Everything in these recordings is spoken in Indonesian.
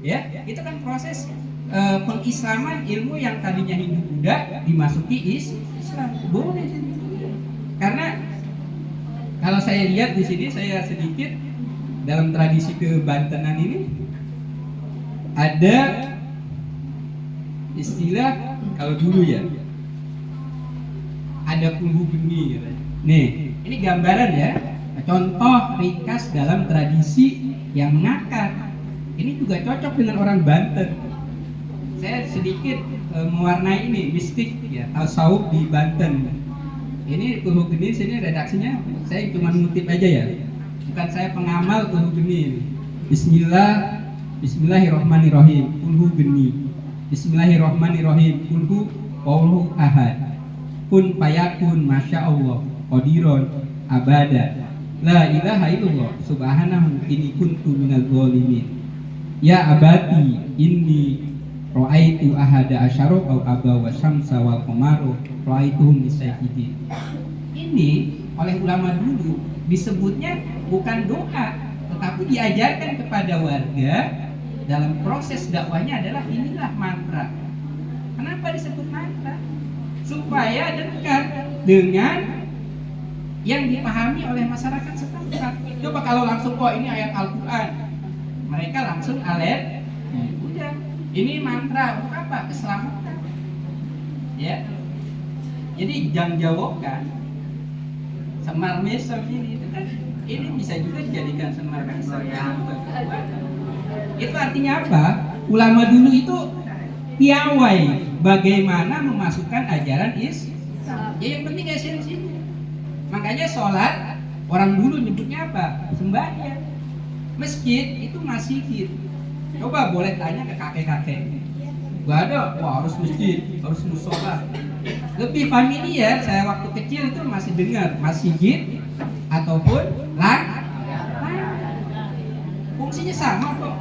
Ya, itu kan proses pengislaman ilmu yang tadinya Hindu Buddha dimasuki Islam. Boleh itu. Karena kalau saya lihat di sini, saya sedikit dalam tradisi kebantenan ini ada istilah, kalau dulu ya ada punggu geni. Nih, ini gambaran ya, contoh ringkas dalam tradisi yang mengakar. Ini juga cocok dengan orang Banten. Saya sedikit mewarnai ini mistik ya, tasawuf di Banten. Ini punggu geni, sini redaksinya saya cuma ngutip aja ya, bukan saya pengamal punggu geni. Bismillahirrahmanirrahim. Punggu geni. Bismillahirrahmanirrahim. Kulhu qawluhu ahad. Kun payakun masya Allah qadirun abada. La ilaha illallah subhanahu inni kuntu minal zalimin. Ya abati inni ra'aitu ahada asyara aw aba wa syamsa wal qamaru ra'aituhum bisajidin. Ini oleh ulama dulu disebutnya bukan doa, tetapi diajarkan kepada warga dalam proses dakwahnya adalah inilah mantra. Kenapa disebut mantra? Supaya dekat dengan yang dipahami oleh masyarakat setempat. Coba kalau langsung ini ayat Al-Quran, mereka langsung alert. Udah, ini mantra untuk apa? Keselamatan. Ya. Jadi jangan jawabkan semar mesem ini itu kan, ini bisa juga dijadikan semar mesem. Itu artinya apa? Ulama dulu itu piawai bagaimana memasukkan ajaran Islam. Ya yang penting esensi. Makanya sholat orang dulu nyebutnya apa? Sembahyang. Masjid itu masjid. Coba boleh tanya ke kakek-kakek. Gak ada, wah harus masjid, harus musola. Lebih familiar, saya waktu kecil itu masih dengar masjid ataupun fungsinya sama kok.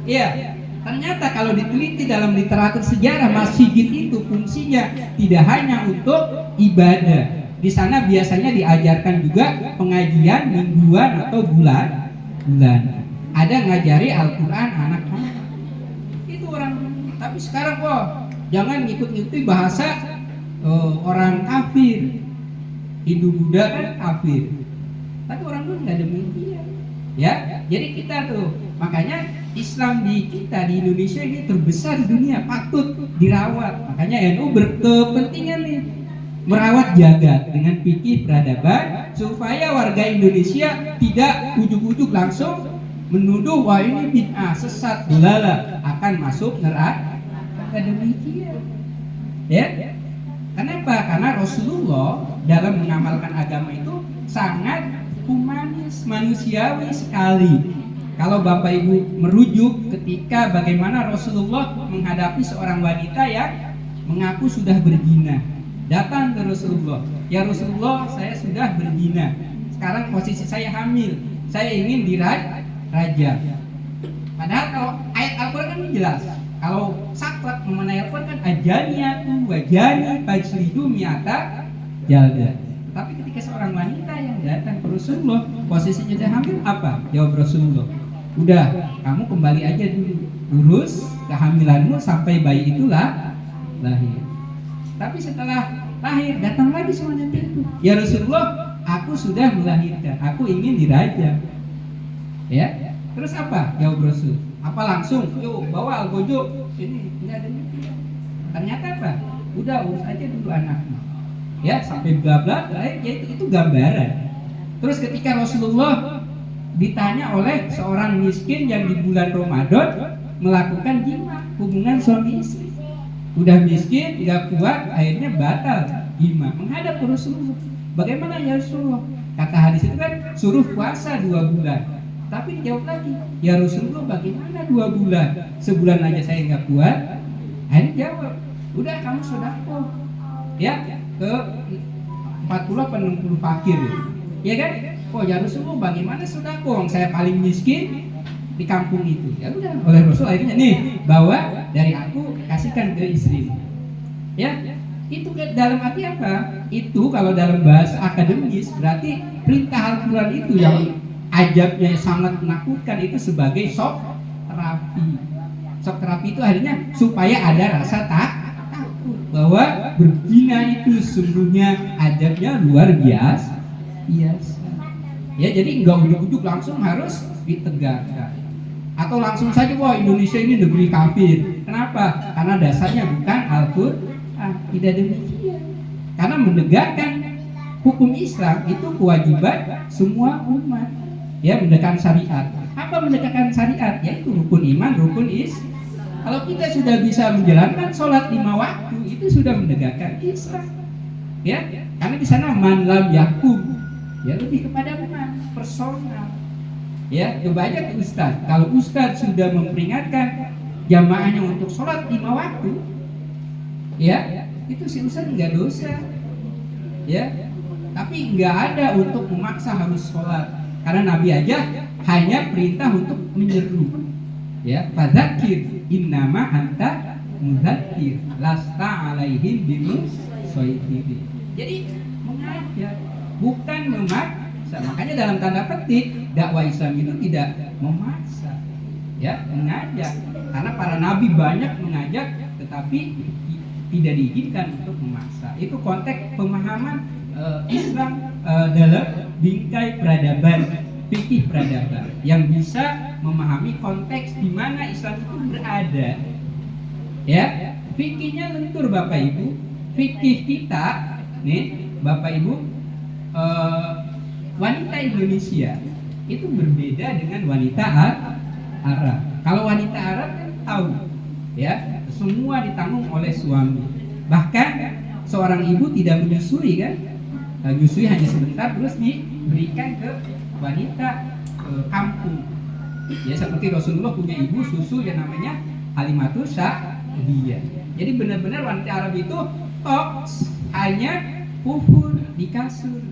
Iya. Ternyata kalau diteliti dalam literatur sejarah, masjid itu fungsinya tidak hanya untuk ibadah. Di sana biasanya diajarkan juga pengajian mingguan atau bulan. Ada ngajari Al-Quran anak-anak. Itu orang. Tapi sekarang jangan ngikut-ngikuti bahasa orang kafir. Hindu Buddha kan kafir. Tapi orang dulu nggak demikian. Ya, jadi kita tuh makanya Islam di kita di Indonesia ini terbesar di dunia, patut dirawat. Makanya NU berkepentingan nih merawat jagat dengan fikih peradaban supaya warga Indonesia tidak ujuk-ujuk langsung menuduh wah ini bid'ah, sesat, dolala, akan masuk neraka. Demikian. Ya. Kenapa? Karena Rasulullah dalam mengamalkan agama itu sangat humanis, manusiawi sekali. Kalau Bapak Ibu merujuk ketika bagaimana Rasulullah menghadapi seorang wanita yang mengaku sudah berzina, datang ke Rasulullah, ya Rasulullah saya sudah berzina, sekarang posisi saya hamil, saya ingin dirajam. Padahal kalau ayat Al-Quran kan jelas, kalau saklek mengenai Al-Quran kan ajaniyatu wajani fajlidu mi'ata jalda. Tapi ketika seorang wanita yang datang ke Rasulullah posisinya dia hamil, apa jawab Rasulullah? Udah, kamu kembali aja dulu, urus kehamilanmu sampai bayi itulah lahir. Tapi setelah lahir datang lagi semuanya itu, ya Rasulullah, aku sudah melahirkan, aku ingin dirajam. Ya, terus apa jawab Rasul? Apa langsung, yuk bawa algojo? Ini nggak ada itu. Ternyata apa? Udah urus aja dulu anakmu. Ya sampai bla bla, ya itu gambaran. Terus ketika Rasulullah ditanya oleh seorang miskin yang di bulan Ramadan melakukan jima, hubungan suami istri, udah miskin nggak kuat, akhirnya batal jima, menghadap ke Rasulullah. Bagaimana ya Rasulullah? Kata hadis itu kan suruh puasa 2 bulan. Tapi dijawab lagi, ya Rasulullah bagaimana 2 bulan? Sebulan aja saya nggak kuat. Akhirnya jawab, udah kamu sedekah ya ke 40-60 fakir, ya kan? Oh ya Rasulullah bagaimana sedekah? Saya paling miskin di kampung itu. Ya udah, oleh Rasul akhirnya nih bawa dari aku kasihkan ke istri. Ya, itu dalam arti apa? Itu kalau dalam bahasa akademis berarti perintah Al-Quran itu yang ajabnya sangat menakutkan itu sebagai shock terapi. Shock terapi itu akhirnya supaya ada rasa takut bahwa berzina itu sungguhnya adabnya luar biasa. Ya, jadi nggak ujuk-ujuk langsung harus ditegakkan. Atau langsung saja, wah Indonesia ini negeri kafir. Kenapa? Karena dasarnya bukan Al-Quran. Tidak demikian. Karena menegakkan hukum Islam itu kewajiban semua umat. Ya, menegakkan syariat. Apa menegakkan syariat? Yaitu rukun iman, rukun Islam. Kalau kita sudah bisa menjalankan sholat 5 waktu, itu sudah menegakkan Islam. Ya, karena di sana man lam yakum. Ya, lebih kepada personal. Ya, coba aja ke ustaz. Kalau ustaz sudah memperingatkan jamaahnya untuk sholat 5 waktu, ya, itu si ustaz nggak dosa. Ya, tapi nggak ada untuk memaksa harus sholat. Karena Nabi aja hanya perintah untuk menyeru. Ya, fadzakir innama anta mudzakir lasta alaihim bimusaitir. Jadi mengajak, bukan memaksa. Makanya dalam tanda petik dakwah Islam itu tidak memaksa, ya, mengajak. Karena para nabi banyak mengajak, tetapi tidak diizinkan untuk memaksa. Itu konteks pemahaman Islam dalam bingkai peradaban, fikih peradaban, yang bisa memahami konteks di mana Islam itu berada. Ya, fikihnya lentur Bapak Ibu. Fikih kita, nih Bapak Ibu, wanita Indonesia itu berbeda dengan wanita Arab. Kalau wanita Arab kan tahu, ya, semua ditanggung oleh suami. Bahkan seorang ibu tidak menyusui kan, menyusui hanya sebentar terus diberikan ke wanita kampung. Ya, seperti Rasulullah punya ibu susu yang namanya Halimatus Sa'diyah. Jadi benar-benar wanita Arab itu toks, hanya kufur di kasur.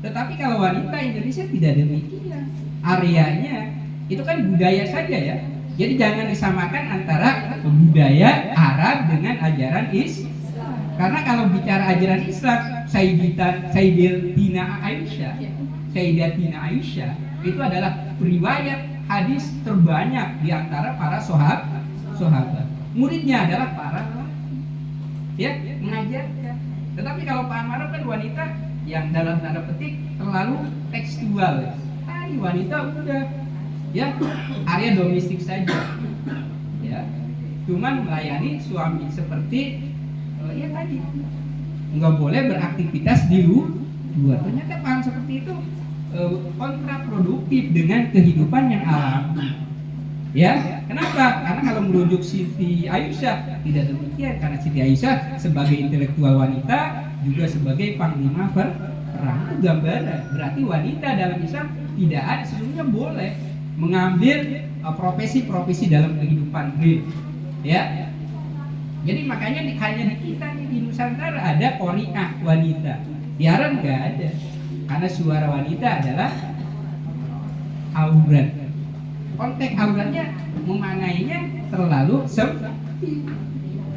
Tetapi kalau wanita Indonesia tidak demikian. Areanya itu kan budaya saja ya. Jadi jangan disamakan antara budaya Arab dengan ajaran Islam. Karena kalau bicara ajaran Islam, Sayyidatina Aisyah itu adalah riwayat hadis terbanyak di antara para sahabat. Muridnya adalah para lelaki, ya, mengajarkan. Tetapi kalau Pak Amar kan wanita yang dalam tanda petik terlalu tekstual. Hari wanita udah, ya, area domestik saja, ya, cuman melayani suami seperti ya tadi, nggak boleh beraktivitas di luar. Ternyata paham seperti itu kontraproduktif dengan kehidupan yang alami. Ya, kenapa? Karena kalau merujuk Siti Aisyah tidak demikian, karena Siti Aisyah sebagai intelektual wanita juga sebagai panglima perang. Itu gambaran. Berarti wanita dalam Islam tidak ada, sesungguhnya boleh mengambil profesi-profesi dalam kehidupan real. Ya. Jadi makanya hanya di kita nih, di Nusantara ada qori'ah wanita. Di Arab nggak ada. Karena suara wanita adalah aurat. Konteks auratnya memaknainya terlalu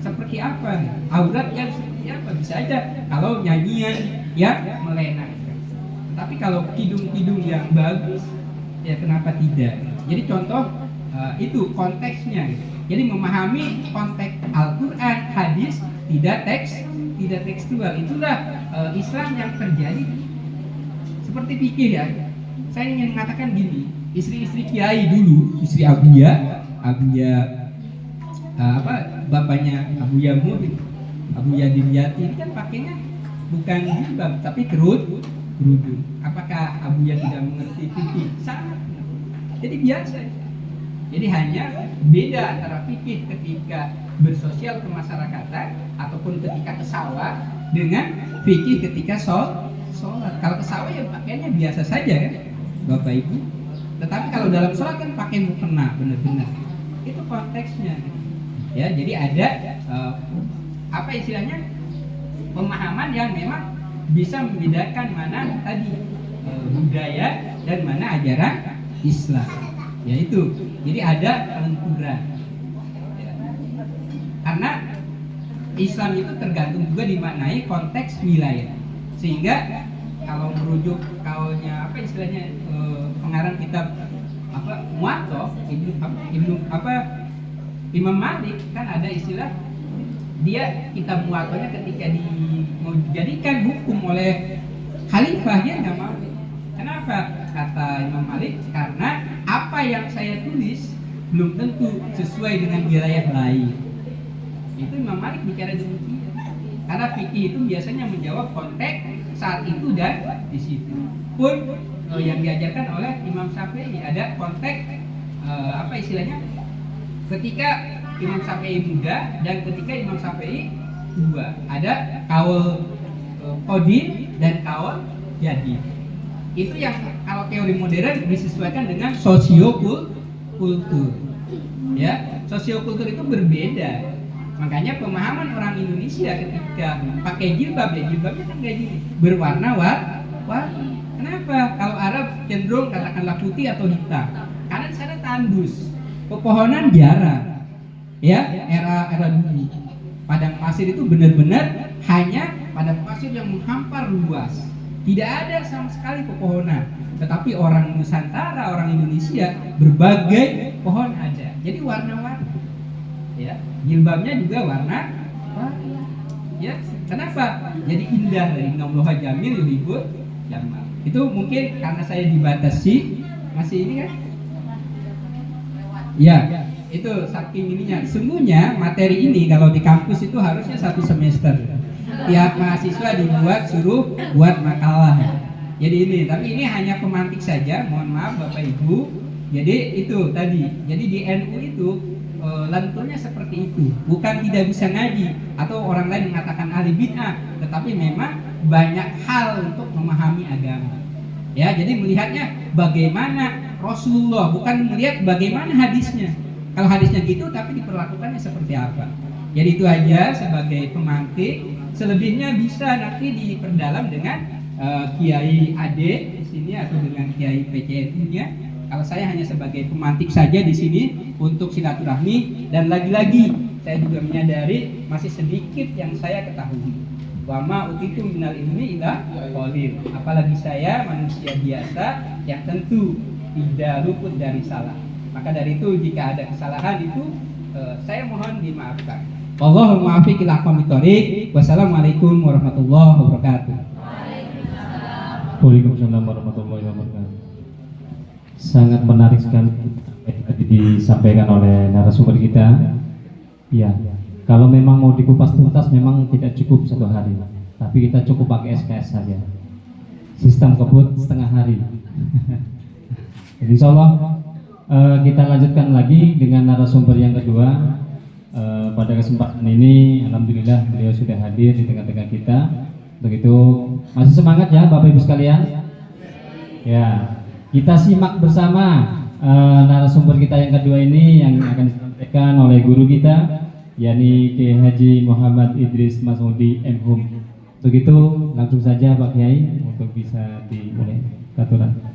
seperti apa? Aurat yang seperti apa? Bisa aja kalau nyanyian yang melenakan. Tapi kalau kidung-kidung yang bagus, ya kenapa tidak? Jadi contoh itu konteksnya. Jadi memahami konteks Al-Quran, hadis, tidak tekstual. Itulah Islam yang terjadi. Seperti fikih ya. Saya ingin mengatakan gini. Istri-istri kiai dulu, istri Abuya, bapaknya Abuya Murid, Abuya Dimyati, ini kan pakainya bukan jilbab tapi kerudung. Apakah Abuya tidak mengerti fikih? Sangat. Jadi biasa. Jadi hanya beda antara fikih ketika bersosial kemasyarakatan ataupun ketika ke sawah dengan fikih ketika sholat. Kalau ke sawah ya pakaiannya biasa saja kan, Bapak Ibu. Tetapi kalau dalam sholat kan pakai mukena, benar-benar. Itu konteksnya. Ya, jadi ada apa istilahnya, pemahaman yang memang bisa membedakan mana tadi budaya dan mana ajaran Islam. Ya itu. Jadi ada kelenturan. Ya. Karena Islam itu tergantung juga dimaknai konteks wilayah. Sehingga kalau merujuk kaulnya apa istilahnya pengarang kitab Muwatta Ibnu Imam Malik kan ada istilah, dia kitab muwatta'nya ketika mau dijadikan hukum oleh khalifah dia nggak mau. Kenapa? Kata Imam Malik, karena apa yang saya tulis belum tentu sesuai dengan wilayah lain. Itu Imam Malik bicara demikian. Karena fikih itu biasanya menjawab konteks saat itu dan di situ. Pun yang diajarkan oleh Imam Syafi'i ada konteks apa istilahnya? Ketika Imam Syafi'i muda dan ketika Imam Syafi'i tua, ada kaul qadim dan kaul jadid. Itu yang kalau teori modern disesuaikan dengan sosiokultur. Ya, sosiokultur itu berbeda. Makanya pemahaman orang Indonesia ketika pakai jilbab, ya jilbabnya kan kayak gini, berwarna-warni. Kenapa? Kalau Arab cenderung katakanlah putih atau hitam. Karena di sana tandus, pepohonan jarang. Ya, era dulu. Padang pasir itu benar-benar hanya padang pasir yang menghampar luas. Tidak ada sama sekali pepohonan. Tetapi orang Nusantara, orang Indonesia, berbagai pohon ada. Jadi warna-warni. Ya, jilbabnya juga warna-warni. Ya, kenapa? Jadi indah, dari Innallaha jamil yuhibbul jamal. Itu mungkin karena saya dibatasi, masih ini kan? Ya, itu saking ininya. Sungguhnya materi ini kalau di kampus itu harusnya 1 semester. Tiap mahasiswa dibuat suruh buat makalah. Jadi ini, tapi ini hanya pemantik saja. Mohon maaf Bapak Ibu. Jadi itu tadi. Jadi di NU itu lenturnya seperti itu. Bukan tidak bisa ngaji atau orang lain mengatakan ahli bid'ah, tetapi memang banyak hal untuk memahami agama. Ya, jadi melihatnya bagaimana Rasulullah, bukan melihat bagaimana hadisnya. Kalau hadisnya gitu, tapi diperlakukannya seperti apa. Jadi itu aja sebagai pemantik. Selebihnya bisa nanti diperdalam dengan Kiai Ade di sini atau dengan Kiai PCNU-nya. Kalau saya hanya sebagai pemantik saja di sini untuk silaturahmi, dan lagi-lagi saya juga menyadari masih sedikit yang saya ketahui. Wa ma utitu minal ilmi illa qalil. Apalagi saya manusia biasa yang tentu tidak luput dari salah. Maka dari itu jika ada kesalahan itu saya mohon dimaafkan. Wallahul muwaffiq ila aqwamit thoriq. Wassalamualaikum warahmatullahi wabarakatuh. Waalaikumsalam warahmatullahi wabarakatuh. Sangat menarik sekali tadi disampaikan oleh narasumber kita. Ya, kalau memang mau dikupas tuntas memang tidak cukup 1 hari, tapi kita cukup pakai SKS saja. Sistem kebut setengah hari. Jadi insya Allah kita lanjutkan lagi dengan narasumber yang kedua. Pada kesempatan ini alhamdulillah beliau sudah hadir di tengah-tengah kita. Untuk itu masih semangat ya Bapak Ibu sekalian. Ya, kita simak bersama narasumber kita yang kedua ini yang akan disampaikan oleh guru kita, yakni Kiai Haji Muhammad Idris Masudi MHum. Untuk itu langsung saja Pak Kiai untuk bisa dimulai katuran.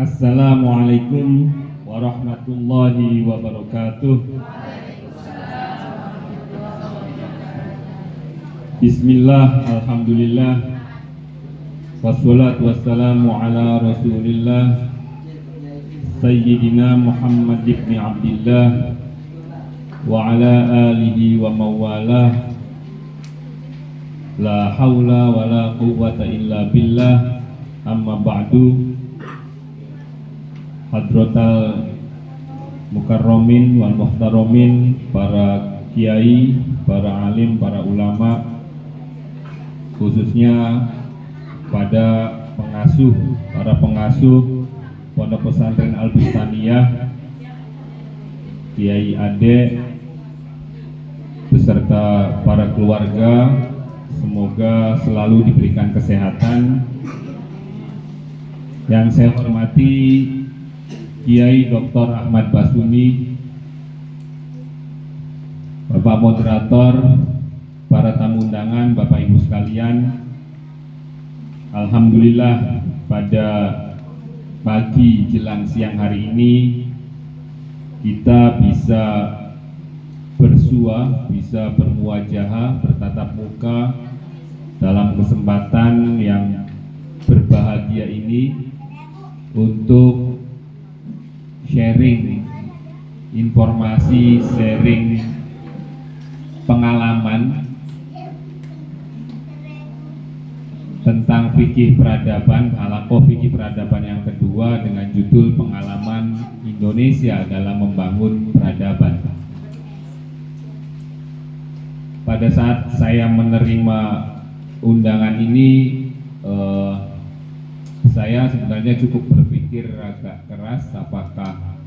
Assalamualaikum warahmatullahi wabarakatuh. Bismillah, alhamdulillah, wassalatu wassalamu ala rasulillah Sayyidina Muhammad ibn Abdillah wa ala alihi wa mawalah. La hawla wa la quwwata illa billah. Amma ba'du. Hadratal mukarramin wal muhtaromin, para kiai, para alim, para ulama, khususnya pada para pengasuh Pondok Pesantren Al Bustaniyah, Kiai Ade beserta para keluarga, semoga selalu diberikan kesehatan. Yang saya hormati Kiai Dr. Ahmad Basuni, Bapak Moderator, para tamu undangan, Bapak Ibu sekalian. Alhamdulillah pada pagi jelang siang hari ini kita bisa bersua, bisa bermuajahah, bertatap muka dalam kesempatan yang berbahagia ini untuk sharing informasi, sharing pengalaman tentang fikih peradaban, halaqah fikih peradaban yang kedua dengan judul pengalaman Indonesia dalam membangun peradaban. Pada saat saya menerima undangan ini, saya sebenarnya cukup berpikir agak keras apakah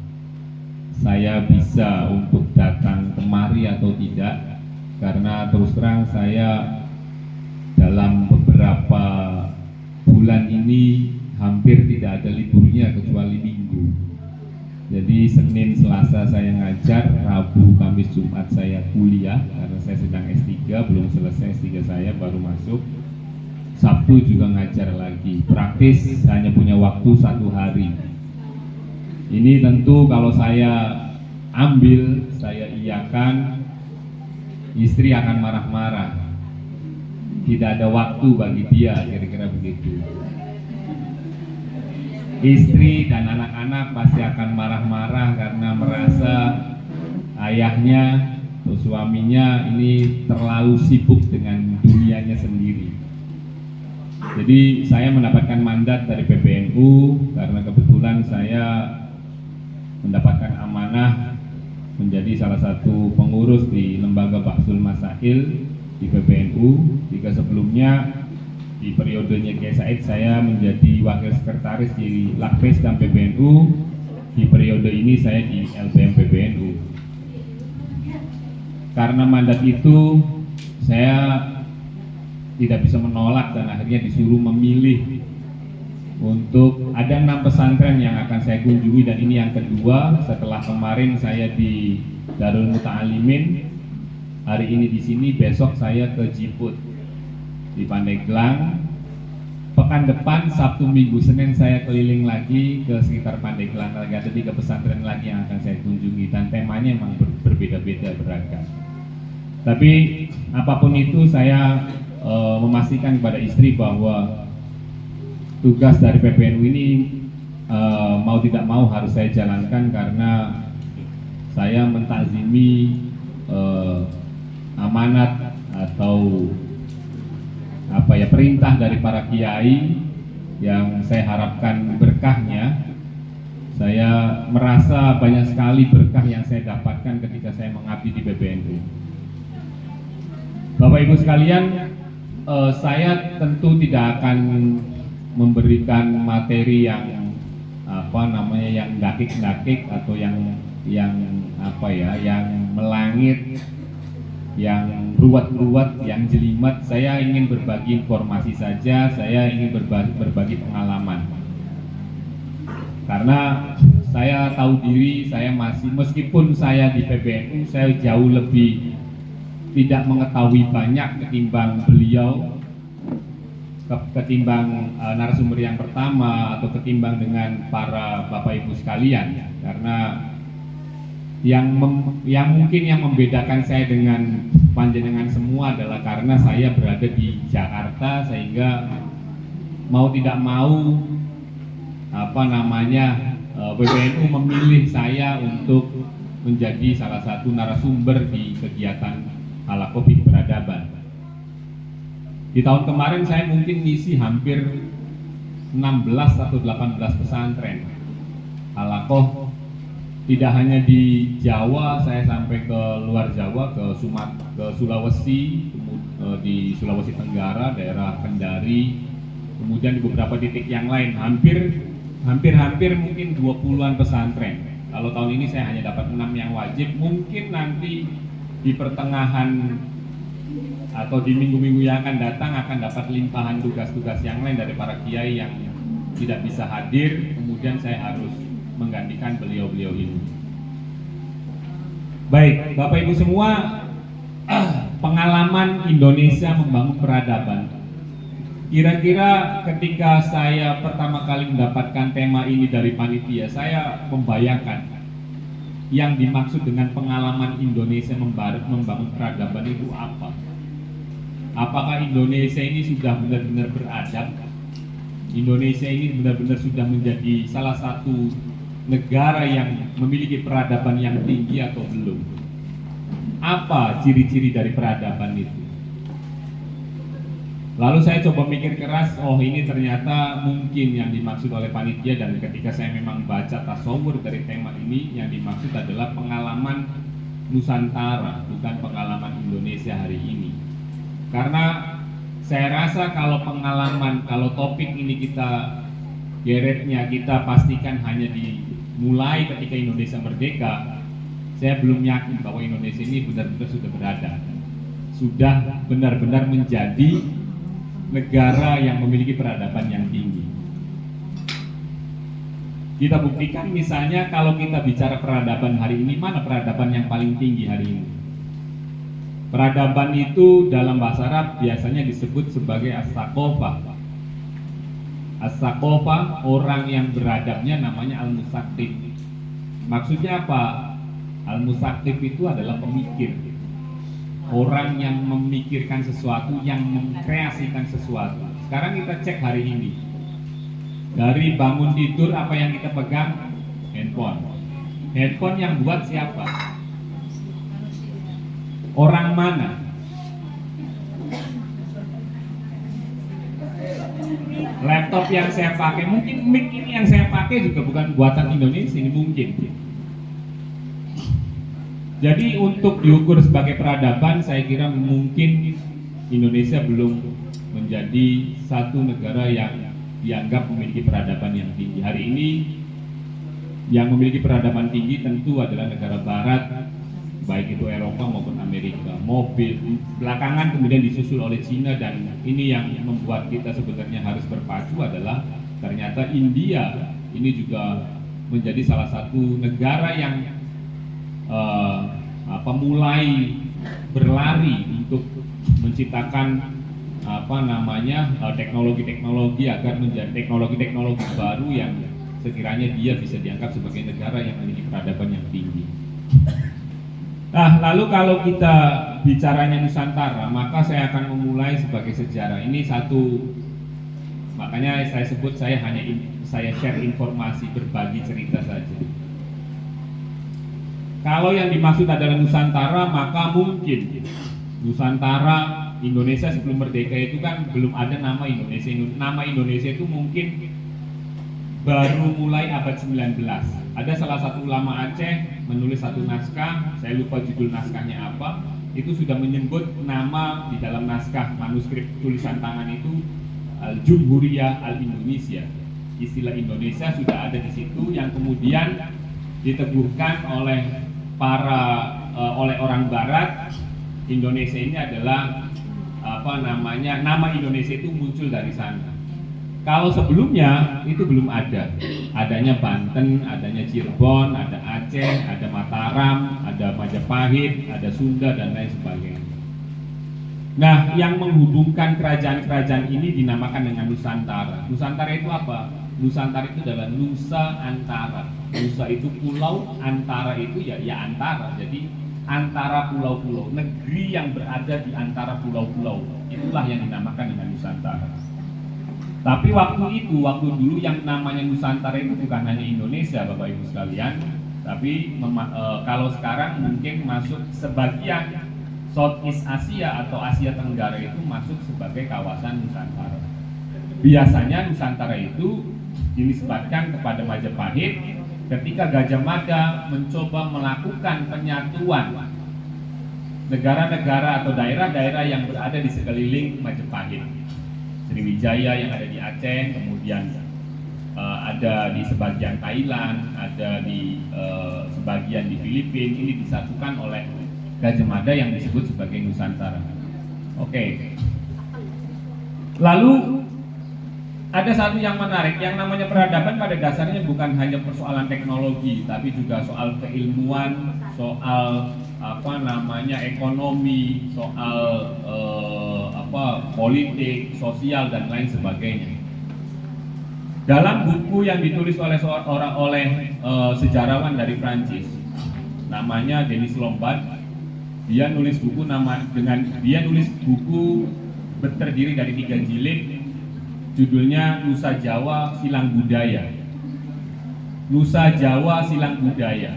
saya bisa untuk datang kemari atau tidak, karena terus terang saya dalam beberapa bulan ini hampir tidak ada liburnya kecuali Minggu. Jadi Senin, Selasa saya ngajar, Rabu, Kamis, Jumat saya kuliah karena saya sedang S3, belum selesai S3 saya, baru masuk. Sabtu juga ngajar lagi. Praktis hanya punya waktu 1 hari. Ini tentu kalau saya ambil, saya iyakan, istri akan marah-marah. Tidak ada waktu bagi dia, kira-kira begitu. Istri dan anak-anak pasti akan marah-marah karena merasa ayahnya atau suaminya ini terlalu sibuk dengan dunianya sendiri. Jadi saya mendapatkan mandat dari PBNU karena kebetulan saya mendapatkan amanah menjadi salah satu pengurus di Lembaga Bahsul Masail di PBNU. Jika sebelumnya di periodenya Kiai Said saya menjadi wakil sekretaris di Lakpes dan PBNU, di periode ini saya di LBM PBNU. Karena mandat itu saya tidak bisa menolak dan akhirnya disuruh memilih untuk ada 6 pesantren yang akan saya kunjungi, dan ini yang kedua setelah kemarin saya di Darul Muta'alimin. Hari ini di sini, besok saya ke Jiput di Pandeglang. Pekan depan Sabtu, Minggu, Senin saya keliling lagi ke sekitar Pandeglang lagi, ada 3 pesantren lagi yang akan saya kunjungi dan temanya memang berbeda-beda, beragam. Tapi apapun itu saya memastikan kepada istri bahwa tugas dari PBNU ini mau tidak mau harus saya jalankan karena saya mentakzimi amanat atau perintah dari para kiai yang saya harapkan berkahnya. Saya merasa banyak sekali berkah yang saya dapatkan ketika saya mengabdi di PBNU. Bapak Ibu sekalian, saya tentu tidak akan memberikan materi yang yang dakik-dakik atau yang melangit, yang ruwet-ruwet, yang jelimet. Saya ingin berbagi informasi saja, saya ingin berbagi pengalaman. Karena saya tahu diri, saya meskipun saya di PBNU, saya jauh lebih tidak mengetahui banyak ketimbang beliau, ketimbang narasumber yang pertama atau ketimbang dengan para Bapak Ibu sekalian. Karena yang mungkin yang membedakan saya dengan panjenengan semua adalah karena saya berada di Jakarta, sehingga mau tidak mau PBNU memilih saya untuk menjadi salah satu narasumber di kegiatan halaqah fikih peradaban. Di tahun kemarin saya mungkin ngisi hampir 16 atau 18 pesantren halaqah. Tidak hanya di Jawa, saya sampai ke luar Jawa, ke Sulawesi, di Sulawesi Tenggara, daerah Kendari, kemudian di beberapa titik yang lain, hampir mungkin 20-an pesantren. Kalau tahun ini saya hanya dapat 6 yang wajib. Mungkin nanti di pertengahan atau di minggu-minggu yang akan datang akan dapat limpahan tugas-tugas yang lain dari para kiai yang tidak bisa hadir, kemudian saya harus menggantikan beliau-beliau ini. Baik, Bapak Ibu semua, pengalaman Indonesia membangun peradaban. Kira-kira ketika saya pertama kali mendapatkan tema ini dari panitia, saya membayangkan yang dimaksud dengan pengalaman Indonesia membangun peradaban itu apa? Apakah Indonesia ini sudah benar-benar beradab? Indonesia ini benar-benar sudah menjadi salah satu negara yang memiliki peradaban yang tinggi atau belum? Apa ciri-ciri dari peradaban itu? Lalu saya coba mikir keras, oh ini ternyata mungkin yang dimaksud oleh panitia, dan ketika saya memang baca tasawur dari tema ini, yang dimaksud adalah pengalaman Nusantara, bukan pengalaman Indonesia hari ini. Karena saya rasa kalau pengalaman, kalau topik ini kita geretnya, kita pastikan hanya dimulai ketika Indonesia merdeka, saya belum yakin bahwa Indonesia ini benar-benar sudah berada, sudah benar-benar menjadi negara yang memiliki peradaban yang tinggi. Kita buktikan misalnya kalau kita bicara peradaban hari ini, mana peradaban yang paling tinggi hari ini? Peradaban itu dalam bahasa Arab biasanya disebut sebagai as-saqofah. As-saqofah, orang yang beradabnya namanya al-musaqtif. Maksudnya apa? Al-musaqtif itu adalah pemikir, orang yang memikirkan sesuatu, yang mengkreasikan sesuatu. Sekarang kita cek hari ini, dari bangun tidur apa yang kita pegang? Handphone. Handphone yang buat siapa? Orang mana? Laptop yang saya pakai, mungkin mic ini yang saya pakai juga bukan buatan Indonesia, ini mungkin. Jadi untuk diukur sebagai peradaban, saya kira mungkin Indonesia belum menjadi satu negara yang dianggap memiliki peradaban yang tinggi. Hari ini yang memiliki peradaban tinggi tentu adalah negara barat, baik itu Eropa maupun Amerika. Mobil belakangan kemudian disusul oleh Cina, dan ini yang membuat kita sebenarnya harus berpacu adalah ternyata India ini juga menjadi salah satu negara yang mulai berlari untuk menciptakan teknologi-teknologi agar menjadi teknologi-teknologi baru yang sekiranya dia bisa dianggap sebagai negara yang memiliki peradaban yang tinggi. Nah, lalu kalau kita bicaranya Nusantara, maka saya akan memulai sebagai sejarah. Ini satu, makanya saya sebut saya share informasi, berbagi cerita saja. Kalau yang dimaksud adalah Nusantara, maka mungkin Nusantara, Indonesia sebelum merdeka itu kan belum ada nama Indonesia. Nama Indonesia itu mungkin baru mulai abad 19. Ada salah satu ulama Aceh menulis satu naskah, saya lupa judul naskahnya apa, itu sudah menyebut nama di dalam naskah manuskrip tulisan tangan itu Al-Jumhuriyah Al-Indonesia. Istilah Indonesia sudah ada di situ, yang kemudian diteguhkan oleh oleh orang barat. Indonesia ini adalah nama Indonesia itu muncul dari sana. Kalau sebelumnya itu belum ada, adanya Banten, adanya Cirebon, ada Aceh, ada Mataram, ada Majapahit, ada Sunda, dan lain sebagainya. Nah, yang menghubungkan kerajaan-kerajaan ini dinamakan dengan Nusantara. Nusantara itu apa? Nusantara itu adalah Nusa Antara. Nusa itu pulau, antara itu ya antara. Jadi antara pulau-pulau, negeri yang berada di antara pulau-pulau, itulah yang dinamakan dengan Nusantara. Tapi waktu dulu yang namanya Nusantara itu bukan hanya Indonesia, Bapak Ibu sekalian, tapi kalau sekarang mungkin masuk sebagian Southeast Asia atau Asia Tenggara itu masuk sebagai kawasan Nusantara. Biasanya Nusantara itu dinisbatkan kepada Majapahit ketika Gajah Mada mencoba melakukan penyatuan negara-negara atau daerah-daerah yang berada di sekeliling Majapahit. Sriwijaya yang ada di Aceh, kemudian ada di sebagian Thailand, ada di sebagian di Filipina, ini disatukan oleh Gajah Mada yang disebut sebagai Nusantara. Oke. Lalu ada satu yang menarik, yang namanya peradaban pada dasarnya bukan hanya persoalan teknologi, tapi juga soal keilmuan, soal ekonomi, soal politik, sosial dan lain sebagainya. Dalam buku yang ditulis oleh sejarawan dari Prancis, namanya Denis Lombard, dia nulis buku terdiri dari 3 jilid, judulnya Nusa Jawa Silang Budaya. Nusa Jawa Silang Budaya.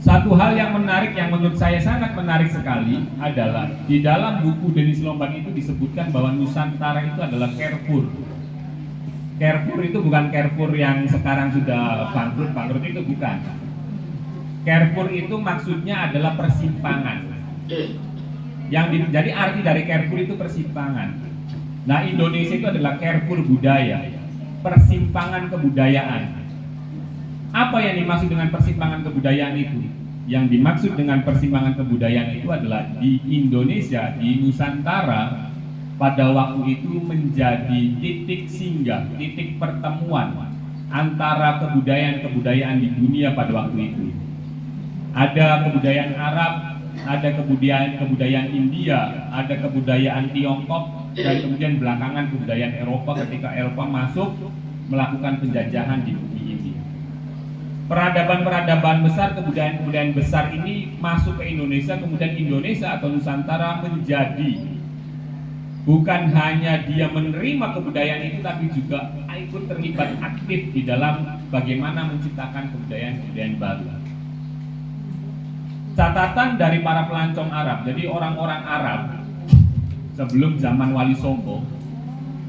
Satu hal yang menarik, yang menurut saya sangat menarik sekali adalah di dalam buku Denis Lombard itu disebutkan bahwa Nusantara itu adalah Carrefour. Carrefour itu bukan Carrefour yang sekarang sudah bangkrut itu bukan. Carrefour itu maksudnya adalah persimpangan. Jadi arti dari Carrefour itu persimpangan. Nah, Indonesia itu adalah Carrefour budaya, persimpangan kebudayaan. Apa yang dimaksud dengan persimpangan kebudayaan itu? Yang dimaksud dengan persimpangan kebudayaan itu adalah di Indonesia, di Nusantara, pada waktu itu menjadi titik singgah, titik pertemuan antara kebudayaan-kebudayaan di dunia pada waktu itu. Ada kebudayaan Arab, ada kebudayaan India, ada kebudayaan Tiongkok, dan kemudian belakangan kebudayaan Eropa ketika Eropa masuk melakukan penjajahan di bumi ini. Peradaban-peradaban besar, kebudayaan-kebudayaan besar ini masuk ke Indonesia, kemudian Indonesia atau Nusantara menjadi bukan hanya dia menerima kebudayaan itu, tapi juga ikut terlibat aktif di dalam bagaimana menciptakan kebudayaan-kebudayaan baru. Catatan dari para pelancong Arab, jadi orang-orang Arab sebelum zaman Wali Songo,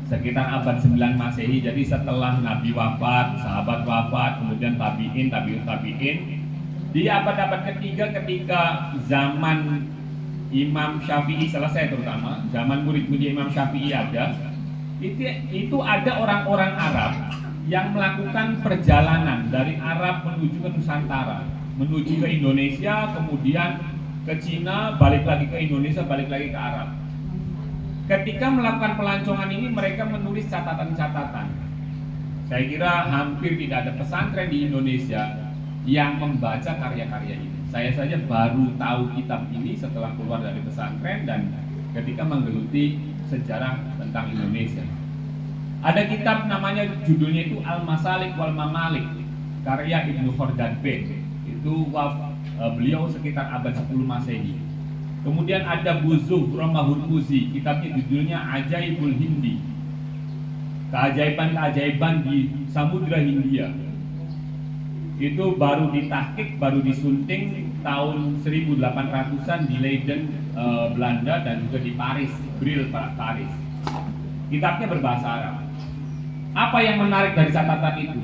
sekitar abad 9 Masehi, jadi setelah Nabi wafat, sahabat wafat, kemudian tabi'in, di abad-abad ketiga ketika zaman Imam Syafi'i selesai, terutama zaman murid-murid Imam Syafi'i itu ada orang-orang Arab yang melakukan perjalanan dari Arab menuju ke Nusantara, menuju ke Indonesia, kemudian ke Cina, balik lagi ke Indonesia, balik lagi ke Arab. Ketika melakukan pelancongan ini, mereka menulis catatan-catatan. Saya kira hampir tidak ada pesantren di Indonesia yang membaca karya-karya ini. Saya saja baru tahu kitab ini setelah keluar dari pesantren dan ketika menggeluti sejarah tentang Indonesia. Ada kitab namanya, judulnya itu Al-Masalik wal Mamalik, karya Ibnu Khordad B. Itu beliau sekitar abad 10 Masehi. Kemudian ada Buzuh Romahurmuzi, kitabnya judulnya Ajaibul Hindi, keajaiban-keajaiban di Samudra Hindia. Itu baru ditahqiq, baru disunting tahun 1800-an di Leiden, Belanda, dan juga di Paris, Brill, Paris. Kitabnya berbahasa Arab. Apa yang menarik dari catatan itu?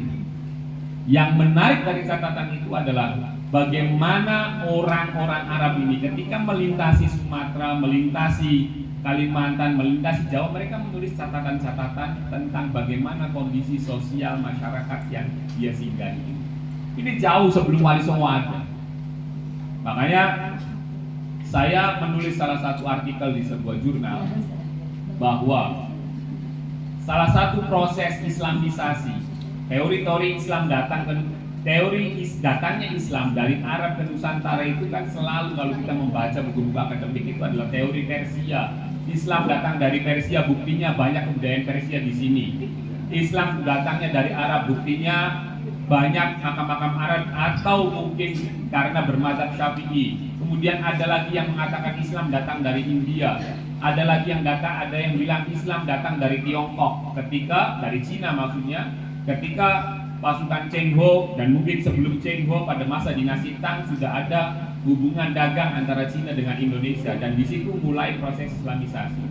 Yang menarik dari catatan itu adalah bagaimana orang-orang Arab ini ketika melintasi Sumatera, melintasi Kalimantan, melintasi Jawa, mereka menulis catatan-catatan tentang bagaimana kondisi sosial masyarakat yang dia singgahi. Ini jauh sebelum Wali Songo ada. Makanya saya menulis salah satu artikel di sebuah jurnal bahwa salah satu proses Islamisasi, teori-teori Islam datangnya Islam dari Arab ke Nusantara itu kan selalu, kalau kita membaca buku-buku akademik, itu adalah teori Persia. Islam datang dari Persia, buktinya banyak kebudayaan Persia di sini. Islam datangnya dari Arab, buktinya banyak makam-makam Arab, atau mungkin karena bermadzhab Syafi'i. Kemudian ada lagi yang mengatakan Islam datang dari India. Ada lagi yang ada yang bilang Islam datang dari Tiongkok, ketika dari Cina maksudnya, ketika pasukan Cheng Ho dan mungkin sebelum Cheng Ho pada masa dinasti Tang sudah ada hubungan dagang antara Cina dengan Indonesia, dan di situ mulai proses Islamisasi.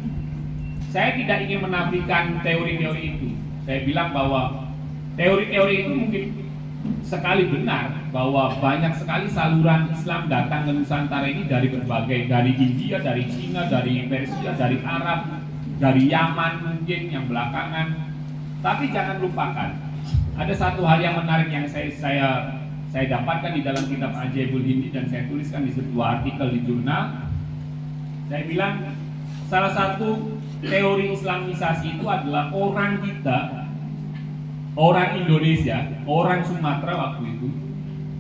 Saya tidak ingin menafikan teori-teori itu. Saya bilang bahwa teori-teori itu mungkin sekali benar, bahwa banyak sekali saluran Islam datang ke Nusantara ini dari berbagai, dari India, dari Cina, dari Persia, dari Arab, dari Yaman mungkin yang belakangan. Tapi jangan lupakan, ada satu hal yang menarik yang saya dapatkan di dalam kitab Ajaibul Hindi dan saya tuliskan di sebuah artikel di jurnal. Saya bilang salah satu teori Islamisasi itu adalah orang kita, orang Indonesia, orang Sumatera waktu itu,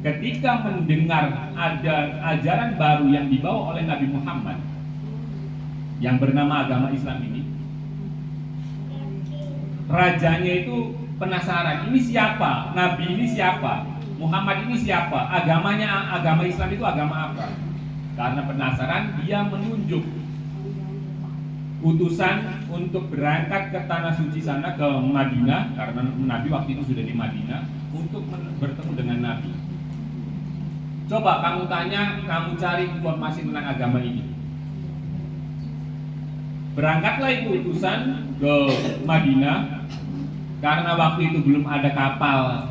ketika mendengar ada ajaran baru yang dibawa oleh Nabi Muhammad yang bernama agama Islam ini, rajanya itu penasaran, ini siapa? Nabi ini siapa? Muhammad ini siapa? Agama Islam itu agama apa? Karena penasaran, dia menunjuk utusan untuk berangkat ke tanah suci sana, ke Madinah, karena Nabi waktu itu sudah di Madinah, untuk bertemu dengan Nabi. Coba kamu tanya, kamu cari informasi tentang agama ini. Berangkatlah itu utusan ke Madinah, karena waktu itu belum ada kapal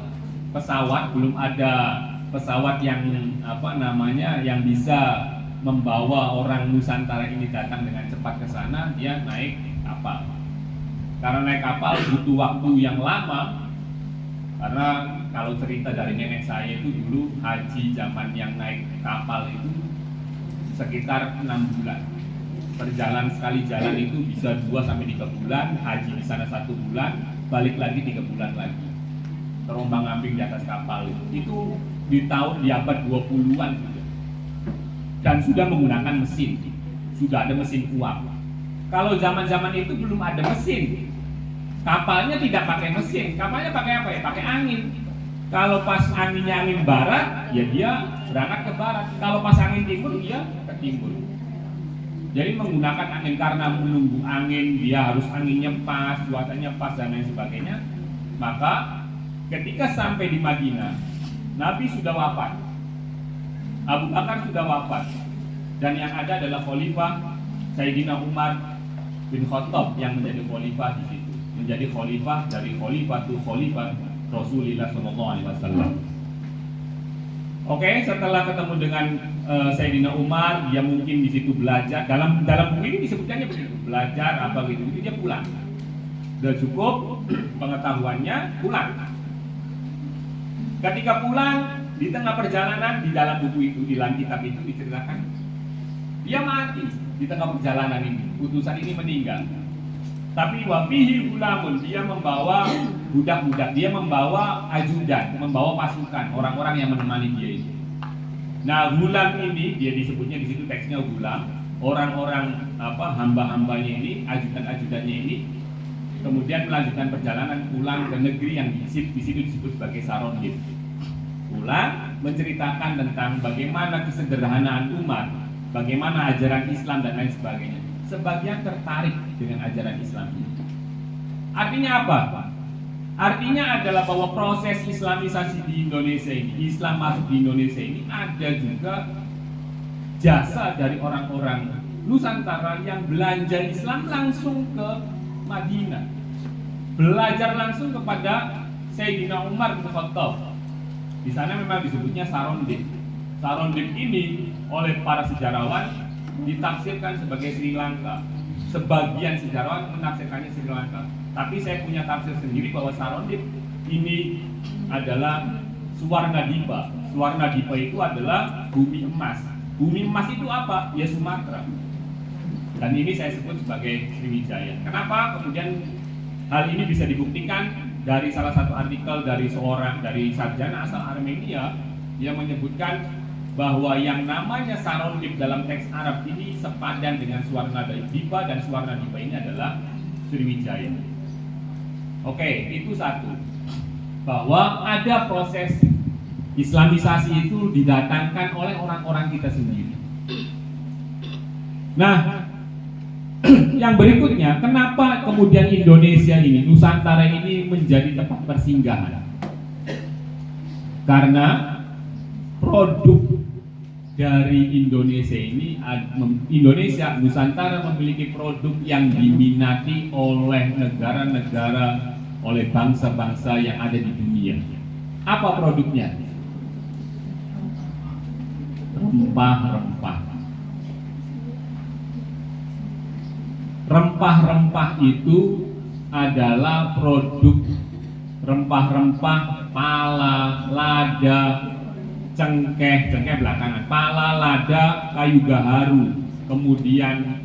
pesawat, belum ada pesawat yang yang bisa membawa orang Nusantara ini datang dengan cepat ke sana. Dia naik kapal. Karena naik kapal butuh waktu yang lama. Karena kalau cerita dari nenek saya itu dulu haji zaman yang naik kapal itu sekitar 6 bulan. Perjalanan sekali jalan itu bisa 2-3 bulan, haji di sana 1 bulan, balik lagi 3 bulan lagi. Terombang-ambing di atas kapal itu di abad 20-an sudah. Dan sudah menggunakan mesin, sudah ada mesin uap. Kalau zaman-zaman itu belum ada mesin, kapalnya tidak pakai mesin, kapalnya pakai apa ya? Pakai angin. Kalau pas anginnya angin barat, ya dia berangkat ke barat. Kalau pas angin timur, dia ke timur. Jadi menggunakan angin, karena menunggu angin, dia harus anginnya pas, cuacanya pas dan lain sebagainya. Maka ketika sampai di Madinah, Nabi sudah wafat, Abu Bakar sudah wafat, dan yang ada adalah Khalifah Sayyidina Umar bin Khattab yang menjadi khalifah di situ, menjadi khalifah dari khalifah Rasulullah SAW. Oke, setelah ketemu dengan Sayyidina Umar, dia mungkin di situ belajar. Dalam buku ini disebutkannya begitu, belajar apa gitu, dia pulang. Sudah cukup pengetahuannya, pulang. Ketika pulang, di tengah perjalanan, di dalam buku itu, di dalam kitab itu diceritakan, dia mati di tengah perjalanan ini. Utusan ini meninggal. Tapi wafihi ulamun, dia membawa budak-budak, dia membawa ajudan, membawa pasukan, orang-orang yang menemani dia itu. Nah, gulam ini, dia disebutnya di situ teksnya gulam, orang-orang hamba-hambanya ini, ajudan-ajudannya ini, kemudian melanjutkan perjalanan pulang ke negeri yang di situ disebut sebagai Sarondib. Pulang menceritakan tentang bagaimana kesederhanaan umat, bagaimana ajaran Islam dan lain sebagainya. Sebagian tertarik dengan ajaran Islam ini. Artinya apa? Artinya adalah bahwa proses Islamisasi di Indonesia ini, Islam masuk di Indonesia ini, ada juga jasa dari orang-orang Nusantara yang belanja Islam langsung ke Madinah, belajar langsung kepada Sayyidina Umar bin Khattab. Di sana memang disebutnya Sarondib. Sarondib ini oleh para sejarawan ditafsirkan sebagai Sri Lanka. Sebagian sejarawan menafsirkannya Sri Lanka. Tapi saya punya tafsir sendiri bahwa Sarondib ini adalah Suwarnadipa. Suwarnadipa itu adalah bumi emas. Bumi emas itu apa? Ya Sumatera. Dan ini saya sebut sebagai Sriwijaya. Kenapa kemudian hal ini bisa dibuktikan? Dari salah satu artikel dari sarjana asal Armenia yang menyebutkan bahwa yang namanya Sarondib dalam teks Arab ini sepadan dengan Suwarnadipa, dan Suwarnadipa ini adalah Sriwijaya. Oke, itu satu. Bahwa ada proses Islamisasi itu didatangkan oleh orang-orang kita sendiri. Nah, yang berikutnya, kenapa kemudian Indonesia ini, Nusantara ini menjadi tempat persinggahan? Karena produk dari Indonesia ini, Nusantara memiliki produk yang diminati oleh negara-negara, oleh bangsa-bangsa yang ada di dunia. Apa produknya? Rempah-rempah. Rempah-rempah itu adalah produk rempah-rempah pala, lada, cengkeh belakangan, pala, lada, kayu gaharu, kemudian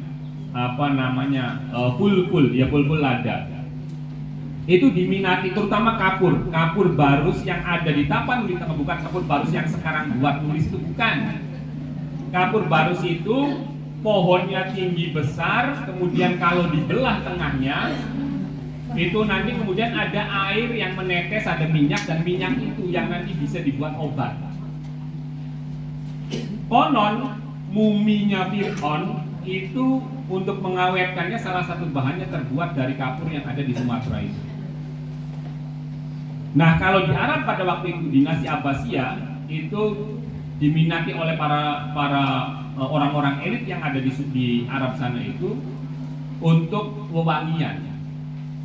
fulful lada. Itu diminati terutama kapur barus yang ada di Tapanuli Tengah, bukan kapur barus yang sekarang buat tulis itu, bukan. Kapur barus itu pohonnya tinggi besar, kemudian kalau dibelah tengahnya itu nanti kemudian ada air yang menetes, ada minyak, dan minyak itu yang nanti bisa dibuat obat. Konon muminya Fir'aun itu untuk mengawetkannya salah satu bahannya terbuat dari kapur yang ada di Sumatera itu. Nah, kalau di Arab pada waktu itu dinasti Abbasiyah itu diminati oleh para orang-orang elit yang ada di Arab sana itu untuk wewangian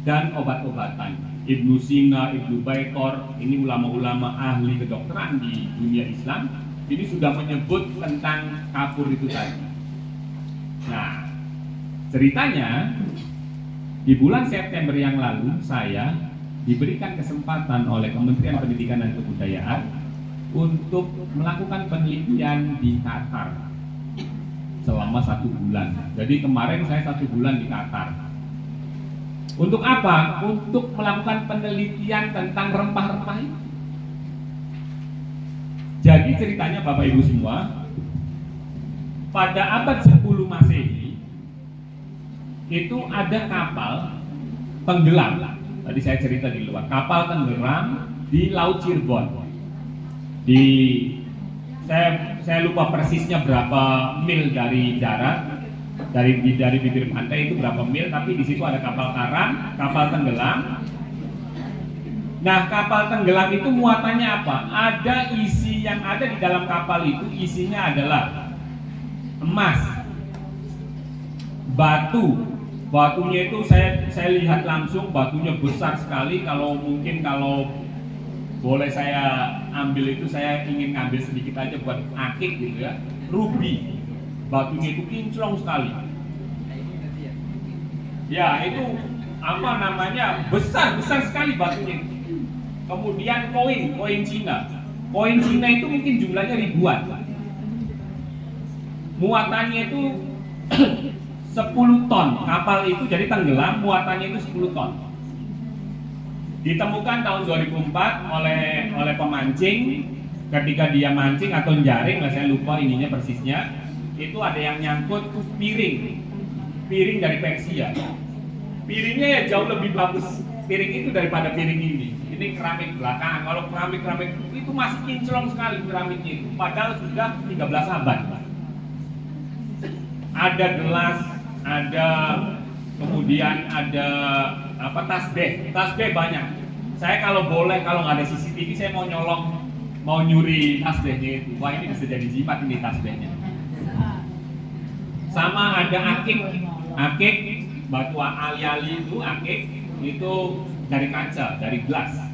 dan obat-obatan. Ibnu Sina, Ibnu Baitor, ini ulama-ulama ahli kedokteran di dunia Islam, ini sudah menyebut tentang kapur itu tadi. Nah, ceritanya di bulan September yang lalu saya diberikan kesempatan oleh Kementerian Pendidikan dan Kebudayaan untuk melakukan penelitian di Qatar selama 1 bulan. Jadi kemarin saya 1 bulan di Qatar. Untuk apa? Untuk melakukan penelitian tentang rempah-rempah itu. Jadi ceritanya Bapak Ibu semua, pada abad 10 Masehi itu ada kapal tenggelam. Tadi saya cerita di luar, kapal tenggelam di Laut Cirebon. Saya lupa persisnya berapa mil dari darat, dari bibir pantai itu berapa mil, tapi di situ ada kapal karam, kapal tenggelam. Nah, kapal tenggelam itu muatannya apa? Ada isi yang ada di dalam kapal itu, isinya adalah emas, batunya itu saya lihat langsung, batunya besar sekali. Kalau boleh saya ambil itu, saya ingin ngambil sedikit aja buat akik gitu ya. Ruby, batunya itu kinclong sekali. Ya, itu apa namanya, besar sekali batunya. Kemudian koin Cina itu mungkin jumlahnya ribuan. Muatannya itu 10 ton. Kapal itu jadi tenggelam, muatannya itu 10 ton. Ditemukan tahun 2004 oleh pemancing. Ketika dia mancing atau jaring, saya lupa ininya persisnya, itu ada yang nyangkut piring dari Persia. Piringnya ya jauh lebih bagus piring itu daripada piring ini. Ini keramik belakangan. Kalau keramik itu masih kinclong sekali keramiknya itu, padahal sudah 13 abad. Ada gelas, kemudian ada tasbih banyak. Saya kalau nggak ada CCTV, saya mau nyuri tasbihnya itu. Wah, ini bisa jadi jimat ini tasbihnya. Sama ada akik batu ali-ali itu, akik itu dari kaca, dari gelas.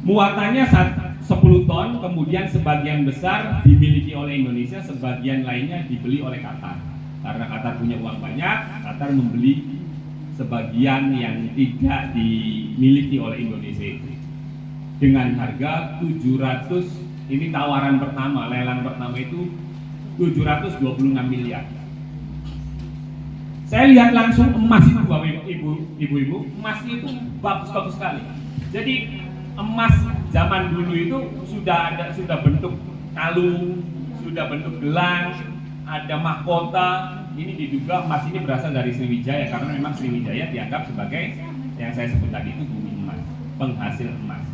Muatannya 10 ton, kemudian sebagian besar dimiliki oleh Indonesia, sebagian lainnya dibeli oleh Qatar. Karena Qatar punya uang banyak, Qatar membeli sebagian yang tidak dimiliki oleh Indonesia itu. Dengan harga 700, ini tawaran pertama, lelang pertama itu 726 miliar. Saya lihat langsung emas itu, Bapak Ibu, emasnya itu bagus sekali. Jadi emas zaman dulu itu sudah bentuk kalung, sudah bentuk gelang, ada mahkota. Ini diduga emas ini berasal dari Sriwijaya, karena memang Sriwijaya dianggap sebagai yang saya sebut tadi itu bumi emas, penghasil emas.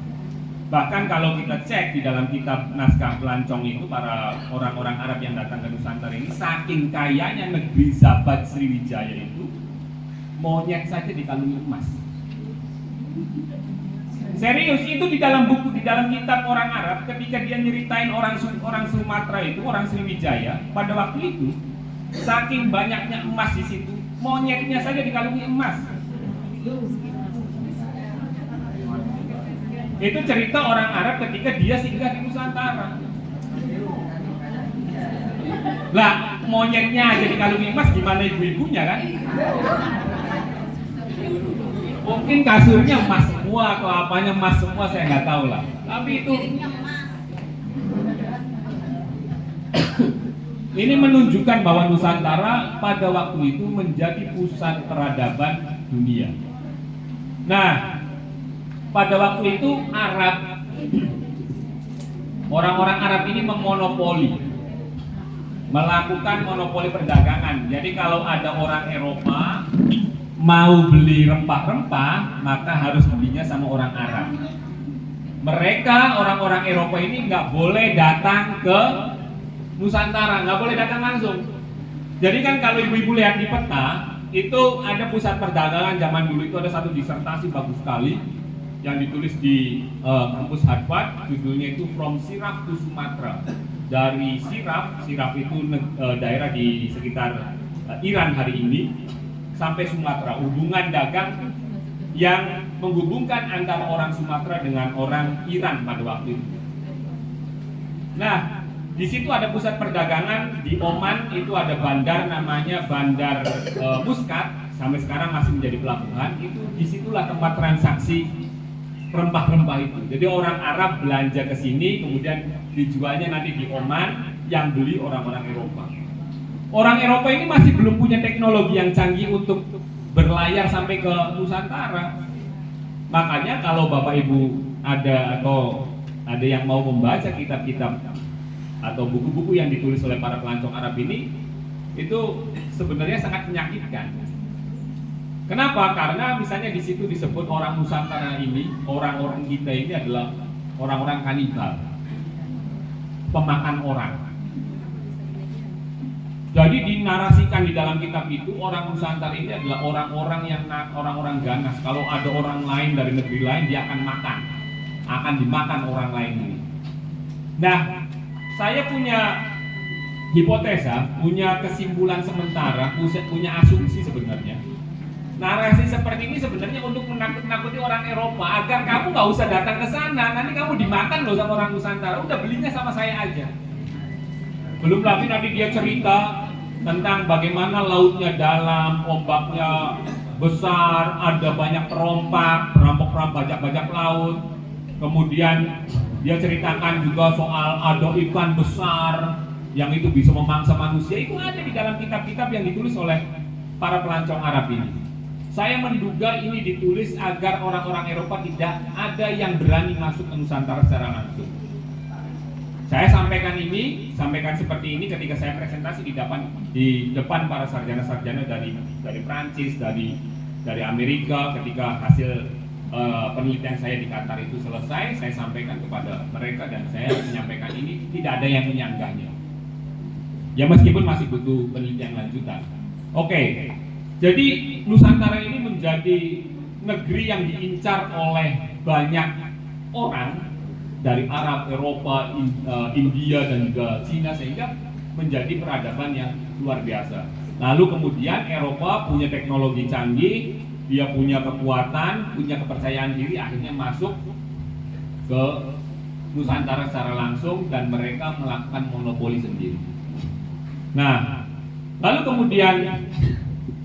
Bahkan kalau kita cek di dalam kitab naskah pelancong itu, para orang-orang Arab yang datang ke Nusantara ini, saking kayanya negeri Zabat Sriwijaya itu, monyet saja dikalungi emas. Serius, itu di dalam buku, di dalam kitab orang Arab, ketika dia nyeritain orang Sumatera itu, orang Sriwijaya, pada waktu itu, saking banyaknya emas di situ, monyetnya saja dikalungi emas. Itu cerita orang Arab ketika dia singgah di Nusantara. Lah, monyetnya aja dikalungi emas, gimana ibu-ibunya kan? Mungkin kasurnya emas semua atau apanya emas semua, saya nggak tahu lah. Tapi itu Ini menunjukkan bahwa Nusantara pada waktu itu menjadi pusat peradaban dunia. Nah, pada waktu itu orang-orang Arab ini melakukan monopoli perdagangan. Jadi kalau ada orang Eropa mau beli rempah-rempah, maka harus belinya sama orang Arab. Mereka orang-orang Eropa ini nggak boleh datang ke Nusantara, nggak boleh datang langsung. Jadi kan kalau ibu-ibu lihat di peta, itu ada pusat perdagangan zaman dulu, itu ada satu disertasi bagus sekali yang ditulis di kampus Harvard, judulnya itu From Sirap to Sumatra. Dari Sirap itu daerah di sekitar Iran hari ini, sampai Sumatera, hubungan dagang yang menghubungkan antara orang Sumatera dengan orang Iran pada waktu itu. Nah, di situ ada pusat perdagangan. Di Oman itu ada bandar namanya Bandar Muscat, sampai sekarang masih menjadi pelabuhan. Itu disitulah tempat transaksi rempah-rempah itu. Jadi orang Arab belanja ke sini, kemudian dijualnya nanti di Oman, yang beli orang-orang Eropa. Orang Eropa ini masih belum punya teknologi yang canggih untuk berlayar sampai ke Nusantara. Makanya kalau Bapak Ibu ada yang mau membaca kitab-kitab atau buku-buku yang ditulis oleh para pelancong Arab ini, itu sebenarnya sangat menyakitkan. Kenapa? Karena misalnya di situ disebut orang Nusantara ini, orang-orang kita ini adalah orang-orang kanibal, pemakan orang. Jadi dinarasikan di dalam kitab itu orang Nusantara ini adalah orang-orang ganas. Kalau ada orang lain dari negeri lain, dia akan dimakan orang lain ini. Nah, saya punya hipotesa, punya kesimpulan sementara, punya asumsi sebenarnya. Narasi seperti ini sebenarnya untuk menakut-nakuti orang Eropa agar kamu nggak usah datang ke sana, nanti kamu dimakan loh sama orang Nusantara. Udah belinya sama saya aja. Belum lagi nanti dia cerita tentang bagaimana lautnya dalam, ombaknya besar, ada banyak perampok bajak-bajak laut. Kemudian dia ceritakan juga soal ada ikan besar yang itu bisa memangsa manusia. Itu ada di dalam kitab-kitab yang ditulis oleh para pelancong Arab ini. Saya menduga ini ditulis agar orang-orang Eropa tidak ada yang berani masuk ke Nusantara secara langsung. Saya sampaikan seperti ini ketika saya presentasi di depan para sarjana-sarjana dari Prancis, dari Amerika. Ketika hasil penelitian saya di Qatar itu selesai, saya sampaikan kepada mereka dan saya menyampaikan ini, tidak ada yang menyanggahnya. Ya meskipun masih butuh penelitian lanjutan. Oke. Jadi Nusantara ini menjadi negeri yang diincar oleh banyak orang dari Arab, Eropa, India dan juga Cina, sehingga menjadi peradaban yang luar biasa. Lalu kemudian Eropa punya teknologi canggih, dia punya kekuatan, punya kepercayaan diri, akhirnya masuk ke Nusantara secara langsung dan mereka melakukan monopoli sendiri. Nah, lalu kemudian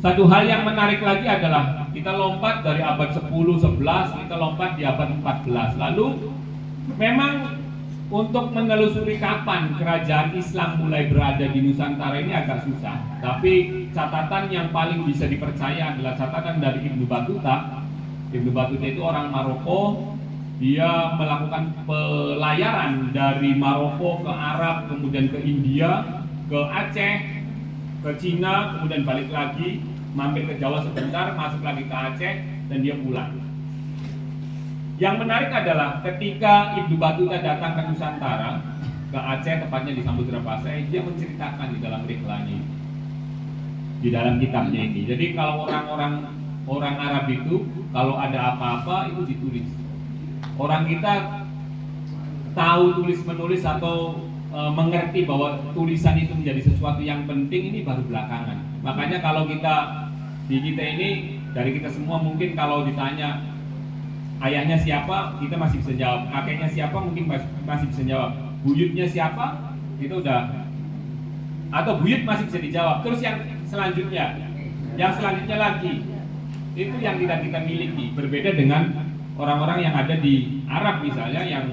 satu hal yang menarik lagi adalah kita lompat dari abad 10-11, kita lompat di abad 14. Lalu memang untuk menelusuri kapan kerajaan Islam mulai berada di Nusantara ini agak susah. Tapi catatan yang paling bisa dipercaya adalah catatan dari Ibnu Battuta. Ibnu Battuta itu orang Maroko. Dia melakukan pelayaran dari Maroko ke Arab, kemudian ke India, ke Aceh, ke Cina, kemudian balik lagi, mampir ke Jawa sebentar, masuk lagi ke Aceh, dan dia pulang. Yang menarik adalah ketika Ibnu Battuta datang ke Nusantara, ke Aceh, tepatnya di Samudra Pasai, dia menceritakan di dalam rihlanya, di dalam kitabnya ini. Jadi kalau orang Arab itu, kalau ada apa-apa itu ditulis. Orang kita tahu tulis menulis atau mengerti bahwa tulisan itu menjadi sesuatu yang penting ini baru belakangan. Makanya kalau kita ini, dari kita semua mungkin kalau ditanya ayahnya siapa, kita masih bisa jawab. Kakeknya siapa, mungkin masih bisa jawab. Buyutnya siapa, itu udah. Atau buyut masih bisa dijawab. Terus yang selanjutnya lagi, itu yang tidak kita miliki. Berbeda dengan orang-orang yang ada di Arab misalnya, yang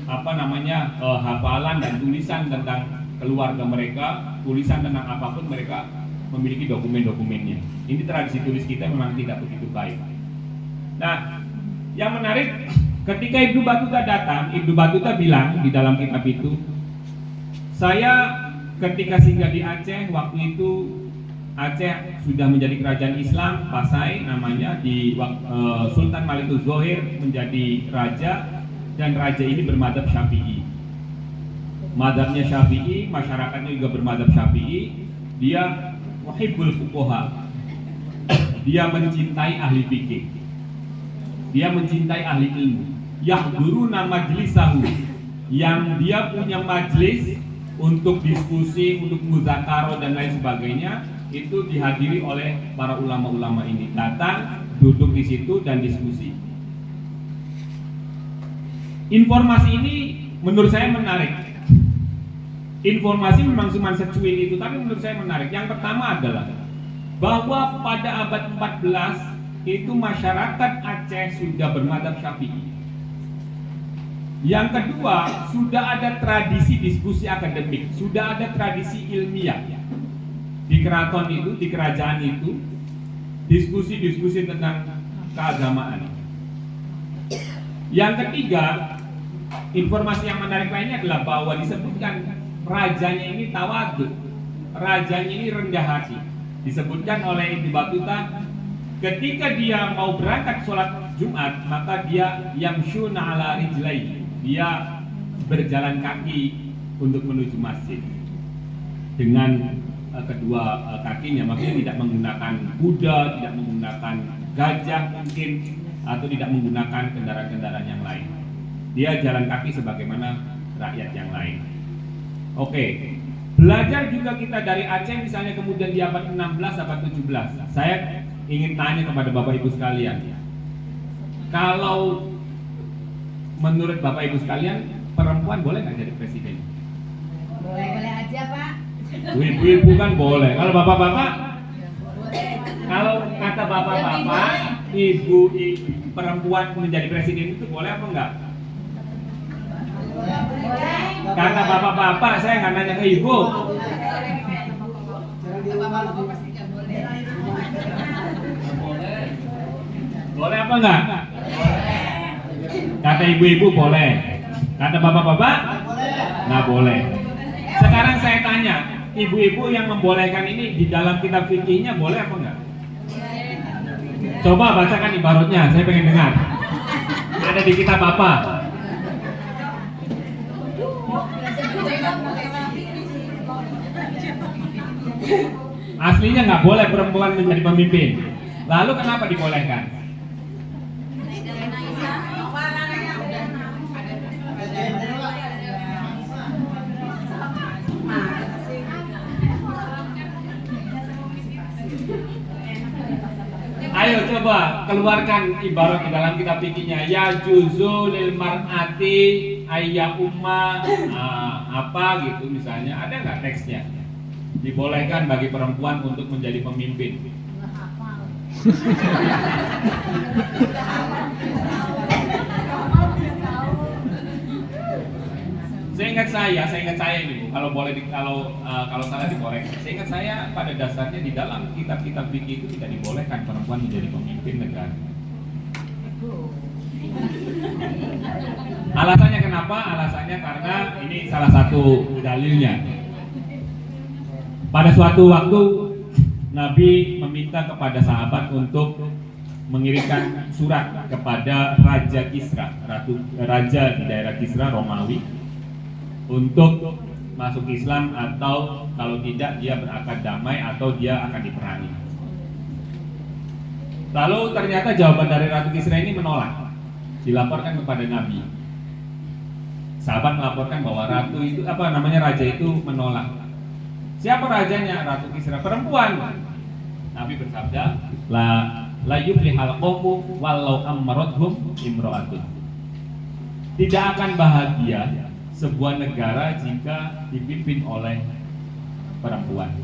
hafalan dan tulisan tentang keluarga mereka, tulisan tentang apapun mereka memiliki dokumen-dokumennya. Ini tradisi tulis kita memang tidak begitu baik. Nah, yang menarik ketika Ibnu Battuta datang, Ibnu Battuta bilang di dalam kitab itu, saya ketika singgah di Aceh, waktu itu Aceh sudah menjadi kerajaan Islam, Pasai namanya, di Sultan Malikul Zohir menjadi raja, dan raja ini bermadzhab Syafi'i. Madzhabnya Syafi'i, masyarakatnya juga bermadzhab Syafi'i. Dia muhibbul fuqaha. Dia mencintai ahli fikih. Dia mencintai ahli ilmu. Yahduruna majlisahu, yang dia punya majlis untuk diskusi, untuk muzakarah dan lain sebagainya, itu dihadiri oleh para ulama-ulama ini. Datang, duduk di situ dan diskusi. Informasi ini menurut saya menarik. Informasi memang cuma secuil itu, tapi menurut saya menarik. Yang pertama adalah bahwa pada abad 14 itu masyarakat Aceh sudah bermadzhab Syafi'i. Yang kedua, sudah ada tradisi diskusi akademik, sudah ada tradisi ilmiah. Di keraton itu, di kerajaan itu, diskusi-diskusi tentang keagamaan. Yang ketiga, informasi yang menarik lainnya adalah bahwa disebutkan rajanya ini tawadhu, rajanya ini rendah hati. Disebutkan oleh Ibnu Battuta, ketika dia mau berangkat sholat Jumat, maka dia yamshuna ala rijlai, dia berjalan kaki untuk menuju masjid dengan kedua kakinya, maksudnya tidak menggunakan kuda, tidak menggunakan gajah mungkin, atau tidak menggunakan kendaraan-kendaraan yang lain. Dia jalan kaki sebagaimana rakyat yang lain. Oke, belajar juga kita dari Aceh, misalnya kemudian di abad 16, abad 17. Saya ingin tanya kepada Bapak Ibu sekalian, kalau menurut Bapak Ibu sekalian, perempuan boleh nggak jadi presiden? Boleh-boleh aja, Pak. Ibu-ibu kan boleh. Kalau bapak-bapak? Boleh. Kalau kata bapak-bapak, ibu perempuan menjadi presiden itu boleh apa enggak? Boleh. Kata bapak-bapak, saya nggak nanya ke ibu. Boleh apa enggak? Kata ibu-ibu boleh. Kata bapak-bapak? Nggak boleh. Sekarang saya tanya, ibu-ibu yang membolehkan ini di dalam kitab fikihnya boleh apa enggak? Coba bacakan ibaratnya, saya pengen dengar. Ada di kitab apa? Aslinya nggak boleh perempuan menjadi pemimpin. Lalu kenapa dibolehkan? Ayo coba keluarkan ibarat di dalam kitab fikihnya. Ya juzu lil mar'ati ayya umma apa gitu misalnya. Ada nggak teksnya? Dibolehkan bagi perempuan untuk menjadi pemimpin. Seingat saya ini Bu, kalau boleh kalau salah dikoreksi. Seingat saya pada dasarnya di dalam kitab-kitab fikih itu tidak dibolehkan perempuan menjadi pemimpin negara. Alasannya kenapa? Alasannya karena ini salah satu dalilnya. Pada suatu waktu Nabi meminta kepada sahabat untuk mengirimkan surat kepada Raja Kisra, raja di daerah Kisra Romawi, untuk masuk Islam atau kalau tidak dia berakad damai atau dia akan diperangi. Lalu ternyata jawaban dari Ratu Kisra ini menolak. Dilaporkan kepada Nabi. Sahabat melaporkan bahwa raja itu menolak. Siapa rajanya? Ratu Kisra, perempuan. Nabi bersabda, la yuflihal qawmu walau amrathum imra'atun. Tidak akan bahagia sebuah negara jika dipimpin oleh perempuan.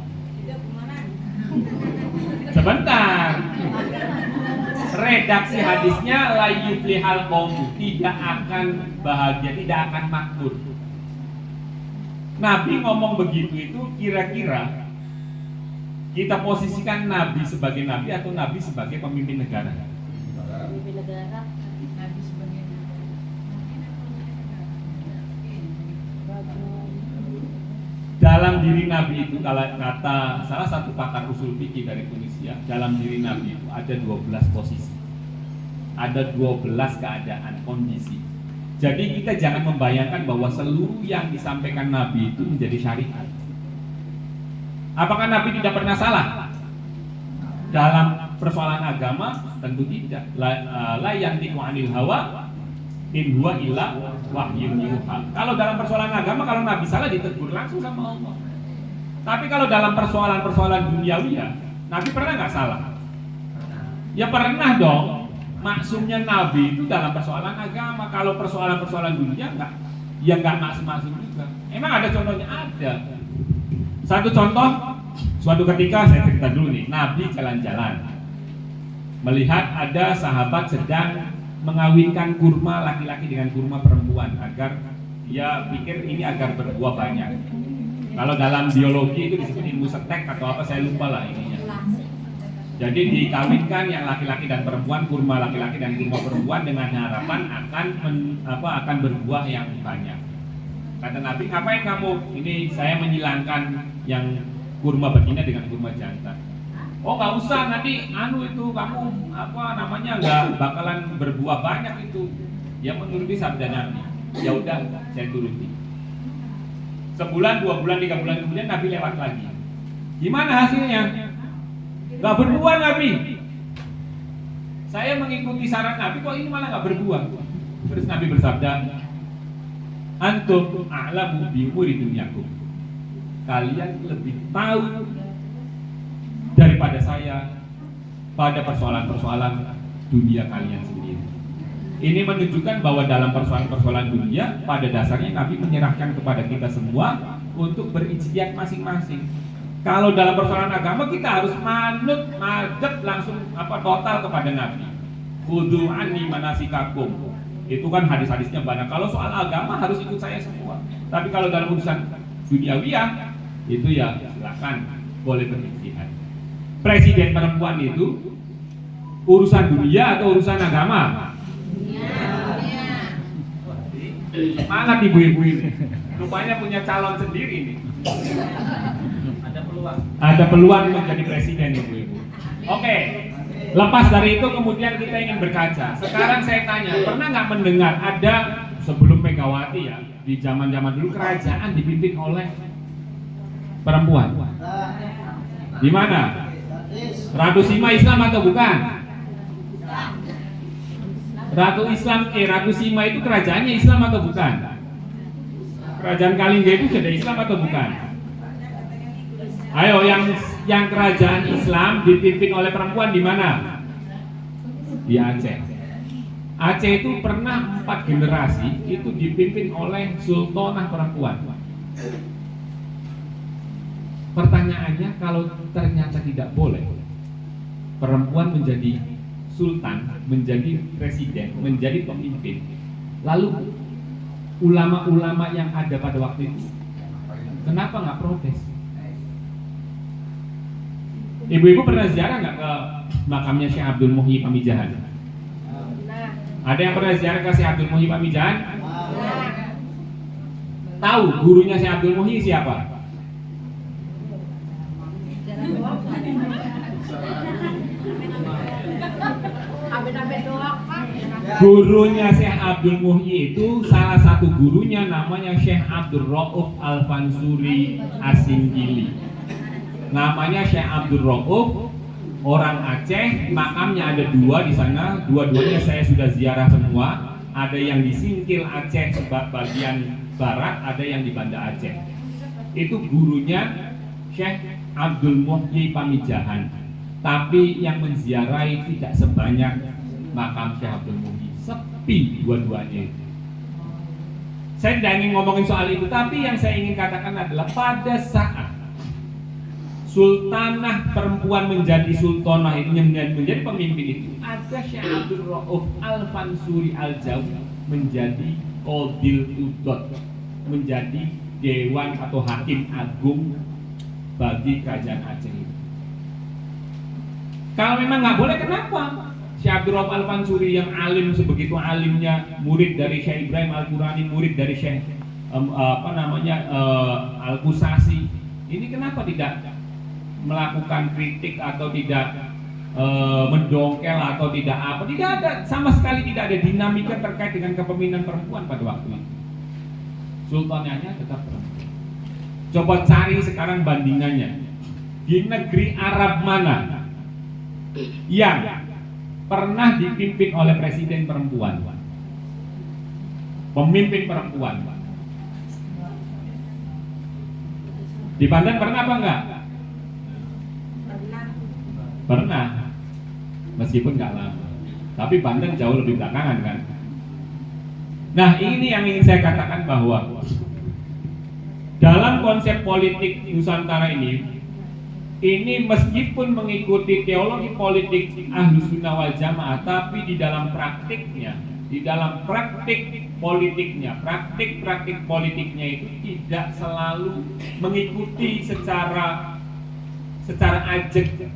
Sebentar. Redaksi hadisnya la yuflihal qawmu, tidak akan bahagia, tidak akan makmur. Nabi ngomong begitu itu kira-kira kita posisikan Nabi sebagai Nabi atau Nabi sebagai pemimpin negara? Pemimpin negara. Nabi sebagai Dalam diri Nabi itu, kalau kata salah satu pakar usul fikih dari Tunisia, dalam diri Nabi itu ada 12 posisi, ada 12 keadaan, kondisi. Jadi kita jangan membayangkan bahwa seluruh yang disampaikan Nabi itu menjadi syariat. Apakah Nabi tidak pernah salah? Dalam persoalan agama tentu tidak. La yantiqu 'anil hawa in huwa illa wahyun yuha. Kalau dalam persoalan agama, kalau Nabi salah ditegur langsung sama Allah. Tapi kalau dalam persoalan-persoalan duniawi ya, Nabi pernah nggak salah? Ya pernah dong. Maksumnya Nabi itu dalam persoalan agama. Kalau persoalan-persoalan dunia nggak, ya nggak maksum-maksum juga. Emang ada contohnya? Ada. Satu contoh, suatu ketika saya cerita dulu nih, Nabi jalan-jalan, melihat ada sahabat sedang mengawinkan kurma laki-laki dengan kurma perempuan agar dia pikir ini agar berbuah banyak. Kalau dalam biologi itu disebut ilmu setek atau apa, saya lupa lah ininya. Jadi dikawinkan yang laki-laki dan perempuan, kurma laki-laki dan kurma perempuan dengan harapan akan berbuah yang banyak. Kata Nabi, ngapain kamu? Ini saya menyilangkan yang kurma betina dengan kurma jantan. Oh nggak usah, nanti itu kamu nggak bakalan berbuah banyak itu. Ya menuruti sabda Nabi. Ya udah, saya turuti. Sebulan, 2 bulan, 3 bulan kemudian Nabi lewat lagi. Gimana hasilnya? Nggak berbuah Nabi. Saya mengikuti saran Nabi, kok ini malah nggak berbuah. Terus Nabi bersabda, antum a'lamu bi umuri dunyakum. Kalian lebih tahu daripada saya pada persoalan-persoalan dunia kalian sendiri. Ini menunjukkan bahwa dalam persoalan-persoalan dunia pada dasarnya Nabi menyerahkan kepada kita semua untuk berijtihad masing-masing. Kalau dalam persoalan agama kita harus madep langsung total kepada Nabi. Khudhu anni manasikakum. Itu kan hadis-hadisnya banyak. Kalau soal agama harus ikut saya semua. Tapi kalau dalam urusan duniawiyah itu ya silakan, boleh berijtihad. Presiden perempuan itu urusan dunia atau urusan agama? Semangat ibu-ibu ini. Rupanya punya calon sendiri nih. Ada peluang menjadi presiden ibu-ibu. Oke. Lepas dari itu kemudian kita ingin berkaca. Sekarang saya tanya, pernah nggak mendengar ada sebelum Megawati ya, di zaman-zaman dulu kerajaan dipimpin oleh perempuan? Di mana? Ratu Sima Islam atau bukan? Ratu Sima itu kerajaannya Islam atau bukan? Kerajaan Kalingga itu sudah Islam atau bukan? Ayo, yang kerajaan Islam dipimpin oleh perempuan di mana? Di Aceh. Aceh itu pernah 4 generasi itu dipimpin oleh sultanah perempuan. Pertanyaannya, kalau ternyata tidak boleh perempuan menjadi sultan, menjadi presiden, menjadi pemimpin, lalu ulama-ulama yang ada pada waktu itu kenapa nggak protes? Ibu-ibu pernah ziarah nggak ke makamnya Syekh Abdul Muhyi Pamijahan? Ada yang pernah ziarah ke Syekh Abdul Muhyi Pamijahan? Tahu gurunya Syekh Abdul Muhyi siapa? Gurunya Syekh Abdul Muhyi itu salah satu gurunya namanya Syekh Abdul Rauf Al-Fansuri As-Singgili. Namanya Syekh Abdul Rauf, orang Aceh, makamnya ada 2 di sana. Dua-duanya saya sudah ziarah semua. Ada yang di Singkil Aceh bagian barat, ada yang di Banda Aceh. Itu gurunya Syekh Abdul Muhyi Pamijahan. Tapi yang menziarahi tidak sebanyak makam Syekh Abdul Muhyi. Sepi dua-duanya itu. Saya tidak ingin ngomongin soal itu, tapi yang saya ingin katakan adalah pada saat sultanah perempuan menjadi sultanah itu, menjadi pemimpin itu, ada Syekh Abdul Rauf Al-Fansuri Al-Jawi menjadi Qadil Udot, menjadi dewan atau hakim agung bagi kerajaan Aceh itu. Kalau memang nggak boleh, kenapa? Syekh Abdul Rauf Al-Mansuri yang alim sebegitu alimnya, murid dari Syekh Ibrahim Al-Qurani, murid dari Syekh Al-Qusasi, ini kenapa tidak melakukan kritik atau tidak mendongkel atau tidak apa? Tidak ada, sama sekali tidak ada dinamika terkait dengan kepemimpinan perempuan pada waktu itu. Sultannya tetap perempuan. Coba cari sekarang bandingannya di negeri Arab mana yang pernah dipimpin oleh presiden perempuan, pemimpin perempuan. Di Banten pernah apa enggak? Pernah, meskipun nggak lama. Tapi Banten jauh lebih belakangan kan. Nah, ini yang ingin saya katakan bahwa dalam konsep politik Nusantara ini meskipun mengikuti teologi politik Ahlus Sunnah wal Jamaah, tapi di dalam praktiknya, di dalam praktik politiknya itu tidak selalu mengikuti secara ajek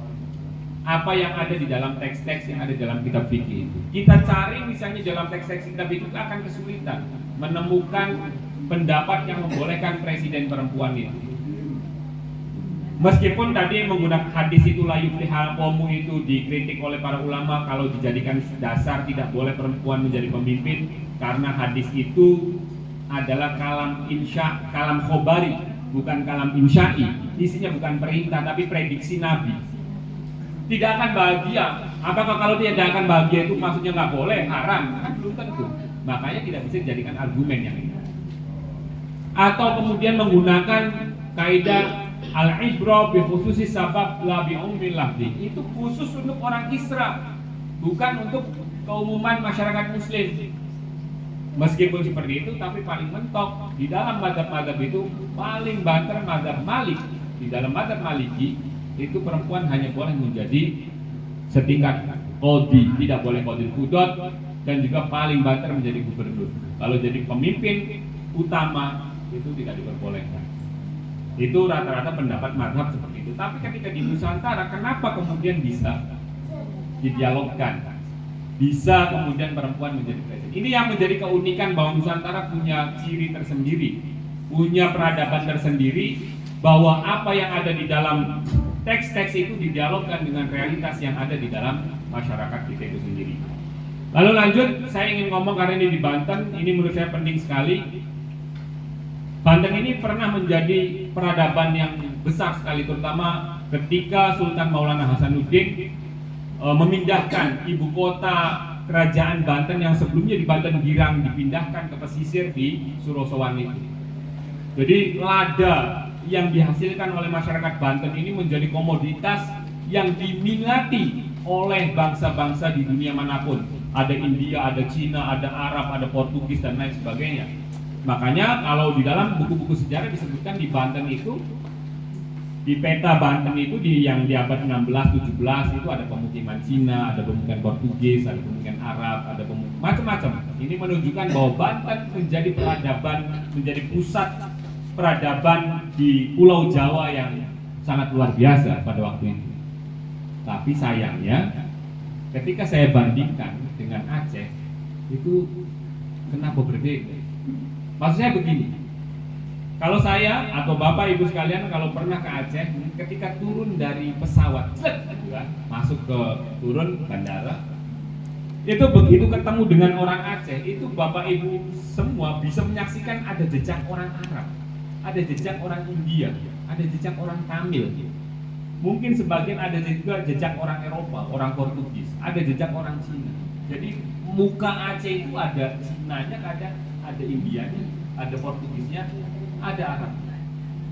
apa yang ada di dalam teks-teks yang ada dalam kitab fikih itu. Kita cari misalnya dalam teks-teks kitab itu akan kesulitan menemukan pendapat yang membolehkan presiden perempuan itu. Meskipun tadi menggunakan hadis itu la yuflihal qaumu itu dikritik oleh para ulama kalau dijadikan dasar tidak boleh perempuan menjadi pemimpin karena hadis itu adalah kalam khobari, bukan kalam insya'i. Isinya bukan perintah tapi prediksi Nabi. Tidak akan bahagia. Apakah kalau dia tidak akan bahagia itu maksudnya nggak boleh, haram? Kan belum tentu. Makanya tidak bisa dijadikan argumen yang ini. Atau kemudian menggunakan kaidah al-ibra bi khususi sabab la bi umumil lafzi. Itu khusus untuk orang Isra, bukan untuk keumuman masyarakat muslim. Meskipun seperti itu, tapi paling mentok di dalam mazhab-mazhab itu paling banter mazhab Malik. Di dalam mazhab Maliki itu perempuan hanya boleh menjadi setingkat qadhi, tidak boleh qadhi qudot, dan juga paling banter menjadi gubernur. Kalau jadi pemimpin utama itu tidak diperbolehkan. Itu rata-rata pendapat mazhab seperti itu. Tapi ketika di Nusantara, kenapa kemudian bisa didialogkan? Bisa kemudian perempuan menjadi presiden. Ini yang menjadi keunikan bahwa Nusantara punya ciri tersendiri, punya peradaban tersendiri, bahwa apa yang ada di dalam teks-teks itu didialogkan dengan realitas yang ada di dalam masyarakat kita itu sendiri. Lalu lanjut, saya ingin ngomong karena ini di Banten, ini menurut saya penting sekali. Banten ini pernah menjadi peradaban yang besar sekali, terutama ketika Sultan Maulana Hasanuddin memindahkan ibu kota kerajaan Banten yang sebelumnya di Banten Girang dipindahkan ke pesisir di Surosowan itu. Jadi lada yang dihasilkan oleh masyarakat Banten ini menjadi komoditas yang diminati oleh bangsa-bangsa di dunia manapun. Ada India, ada Cina, ada Arab, ada Portugis dan lain sebagainya. Makanya kalau di dalam buku-buku sejarah disebutkan di Banten itu, di peta Banten itu yang di abad 16-17 itu ada pemukiman Cina, ada pemukiman Portugis, ada pemukiman Arab, ada macam-macam. Ini menunjukkan bahwa Banten menjadi peradaban, menjadi pusat peradaban di Pulau Jawa yang sangat luar biasa pada waktu itu. Tapi sayangnya ketika saya bandingkan dengan Aceh itu kenapa berbeda? Maksud saya begini, kalau saya atau Bapak Ibu sekalian kalau pernah ke Aceh, ketika turun dari pesawat, masuk ke turun bandara, itu begitu ketemu dengan orang Aceh, itu Bapak Ibu semua bisa menyaksikan ada jejak orang Arab, ada jejak orang India, ada jejak orang Tamil, mungkin sebagian ada juga jejak orang Eropa, orang Portugis, ada jejak orang Cina. Jadi muka Aceh itu ada Cinanya, ada Indianya, ada Portugisnya, ada Arab.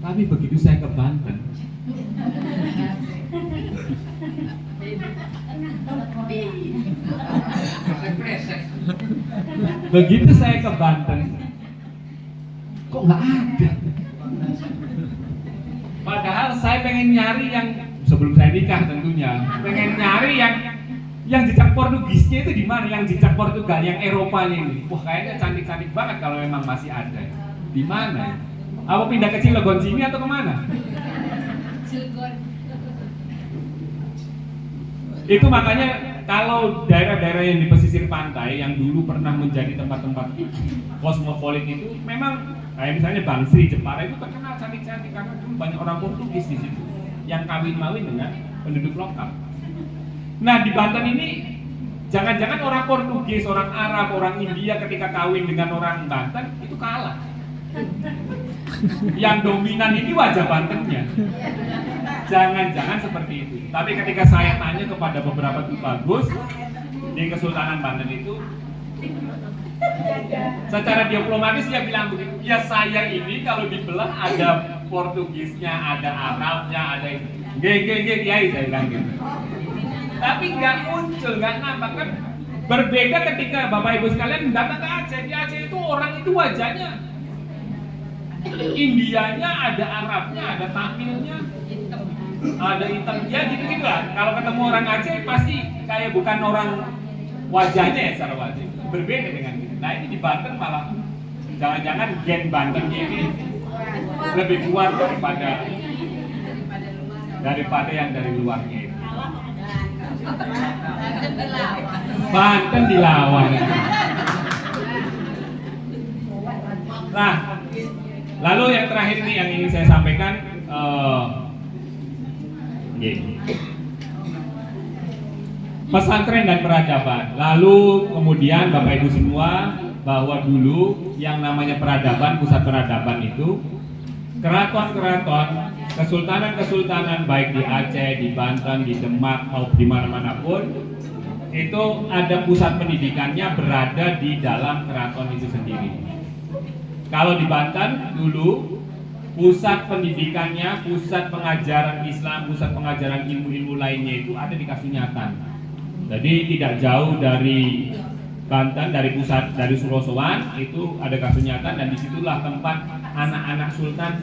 Tapi begitu saya ke Banten, begitu saya ke Banten, kok nggak ada? Padahal saya pengen nyari yang sebelum saya nikah tentunya, pengen nyari yang jejak Portugisnya itu di mana? Yang jejak Portugal, yang Eropanya ini. Wah, kayaknya cantik-cantik banget kalau memang masih ada. Di mana? Apa pindah ke Cilegon sini atau kemana? Cilegon. Itu makanya kalau daerah-daerah yang di pesisir pantai yang dulu pernah menjadi tempat-tempat kosmopolit itu memang kayak misalnya Bangsri, Jepara itu terkenal cantik-cantik karena dulu banyak orang Portugis di situ yang kawin-mawin dengan penduduk lokal. Nah di Banten ini jangan-jangan orang Portugis, orang Arab, orang India ketika kawin dengan orang Banten itu kalah. Yang dominan ini wajah Bantennya. Jangan-jangan seperti itu. Tapi ketika saya tanya kepada beberapa tubagus di Kesultanan Banten itu, secara diplomatis dia bilang begitu. Ya saya ini kalau dibelah ada Portugisnya, ada Arabnya, ada kiai saya bilang gitu. Tapi nggak muncul, nggak nampak kan. Berbeda ketika Bapak Ibu sekalian datang ke Aceh. Di Aceh itu orang itu wajahnya Indianya, ada Arabnya, ada Tamilnya, ada hitam, ya gitu-gitu lah. Kalau ketemu orang Aceh pasti kayak bukan orang wajahnya ya secara wajah. Berbeda dengan itu. Nah ini di Banten malah jangan-jangan gen Bantennya ini lebih kuat daripada yang dari luarnya itu. Banten dilawan. Nah, lalu yang terakhir ini yang ingin saya sampaikan, pesantren dan peradaban. Lalu kemudian Bapak Ibu semua bahwa dulu yang namanya peradaban, pusat peradaban itu keraton-keraton, kesultanan-kesultanan baik di Aceh, di Banten, di Demak maupun di mana-mana pun itu ada pusat pendidikannya berada di dalam keraton itu sendiri. Kalau di Banten dulu pusat pendidikannya, pusat pengajaran Islam, pusat pengajaran ilmu-ilmu lainnya itu ada di Kasunyatan. Jadi tidak jauh dari Banten, dari pusat, dari Surosoan itu ada Kasunyatan, dan disitulah tempat anak-anak sultan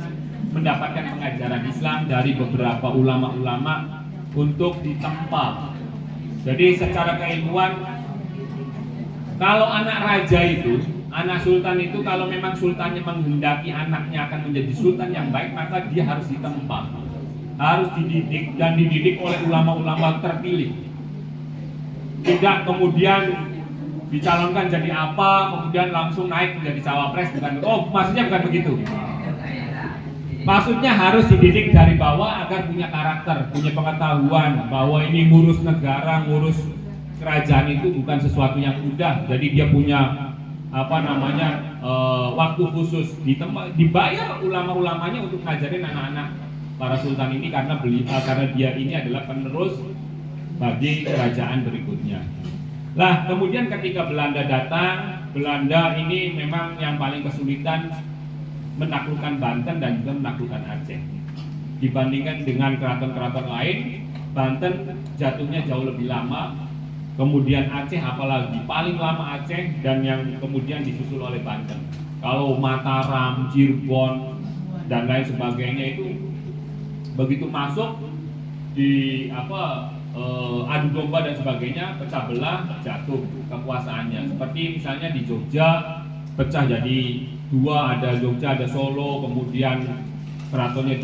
mendapatkan pengajaran Islam dari beberapa ulama-ulama untuk ditempa. Jadi secara keilmuan, kalau anak raja itu, anak sultan itu kalau memang sultannya menghendaki anaknya akan menjadi sultan yang baik, maka dia harus ditempa, harus dididik dan dididik oleh ulama-ulama terpilih. Tidak kemudian dicalonkan jadi apa, kemudian langsung naik menjadi cawapres, bukan. Oh, maksudnya bukan begitu. Maksudnya harus dididik dari bawah agar punya karakter, punya pengetahuan bahwa ini ngurus negara, ngurus kerajaan itu bukan sesuatu yang mudah. Jadi dia punya waktu khusus, dibayar ulama-ulamanya untuk ngajarin anak-anak para sultan ini karena dia ini adalah penerus bagi kerajaan berikutnya. Lah kemudian ketika Belanda datang, Belanda ini memang yang paling kesulitan menaklukkan Banten dan juga menaklukkan Aceh. Dibandingkan dengan keraton-keraton lain, Banten jatuhnya jauh lebih lama. Kemudian Aceh apalagi paling lama Aceh, dan yang kemudian disusul oleh Banten. Kalau Mataram, Cirebon dan lain sebagainya itu begitu masuk di adu domba dan sebagainya, pecah belah, jatuh kekuasaannya. Seperti misalnya di Jogja pecah jadi dua, ada Jogja, ada Solo, kemudian keratonnya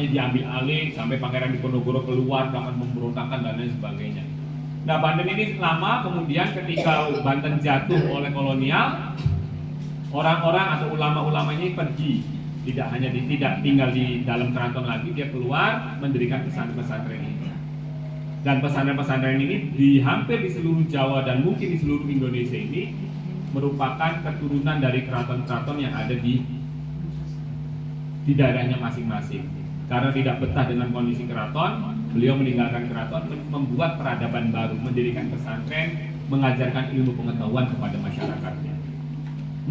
diambil alih sampai Pangeran Diponegoro keluar melakukan pemberontakan dan lain sebagainya. Nah, Banten ini lama, kemudian ketika Banten jatuh oleh kolonial, orang-orang atau ulama-ulamanya pergi, tidak tinggal di dalam keraton lagi, dia keluar mendirikan pesantren-pesantren ini. Dan pesantren-pesantren ini hampir di seluruh Jawa dan mungkin di seluruh Indonesia ini merupakan keturunan dari keraton-keraton yang ada di daerahnya masing-masing. Karena tidak betah dengan kondisi keraton, beliau meninggalkan keraton, membuat peradaban baru, mendirikan pesantren, mengajarkan ilmu pengetahuan kepada masyarakatnya.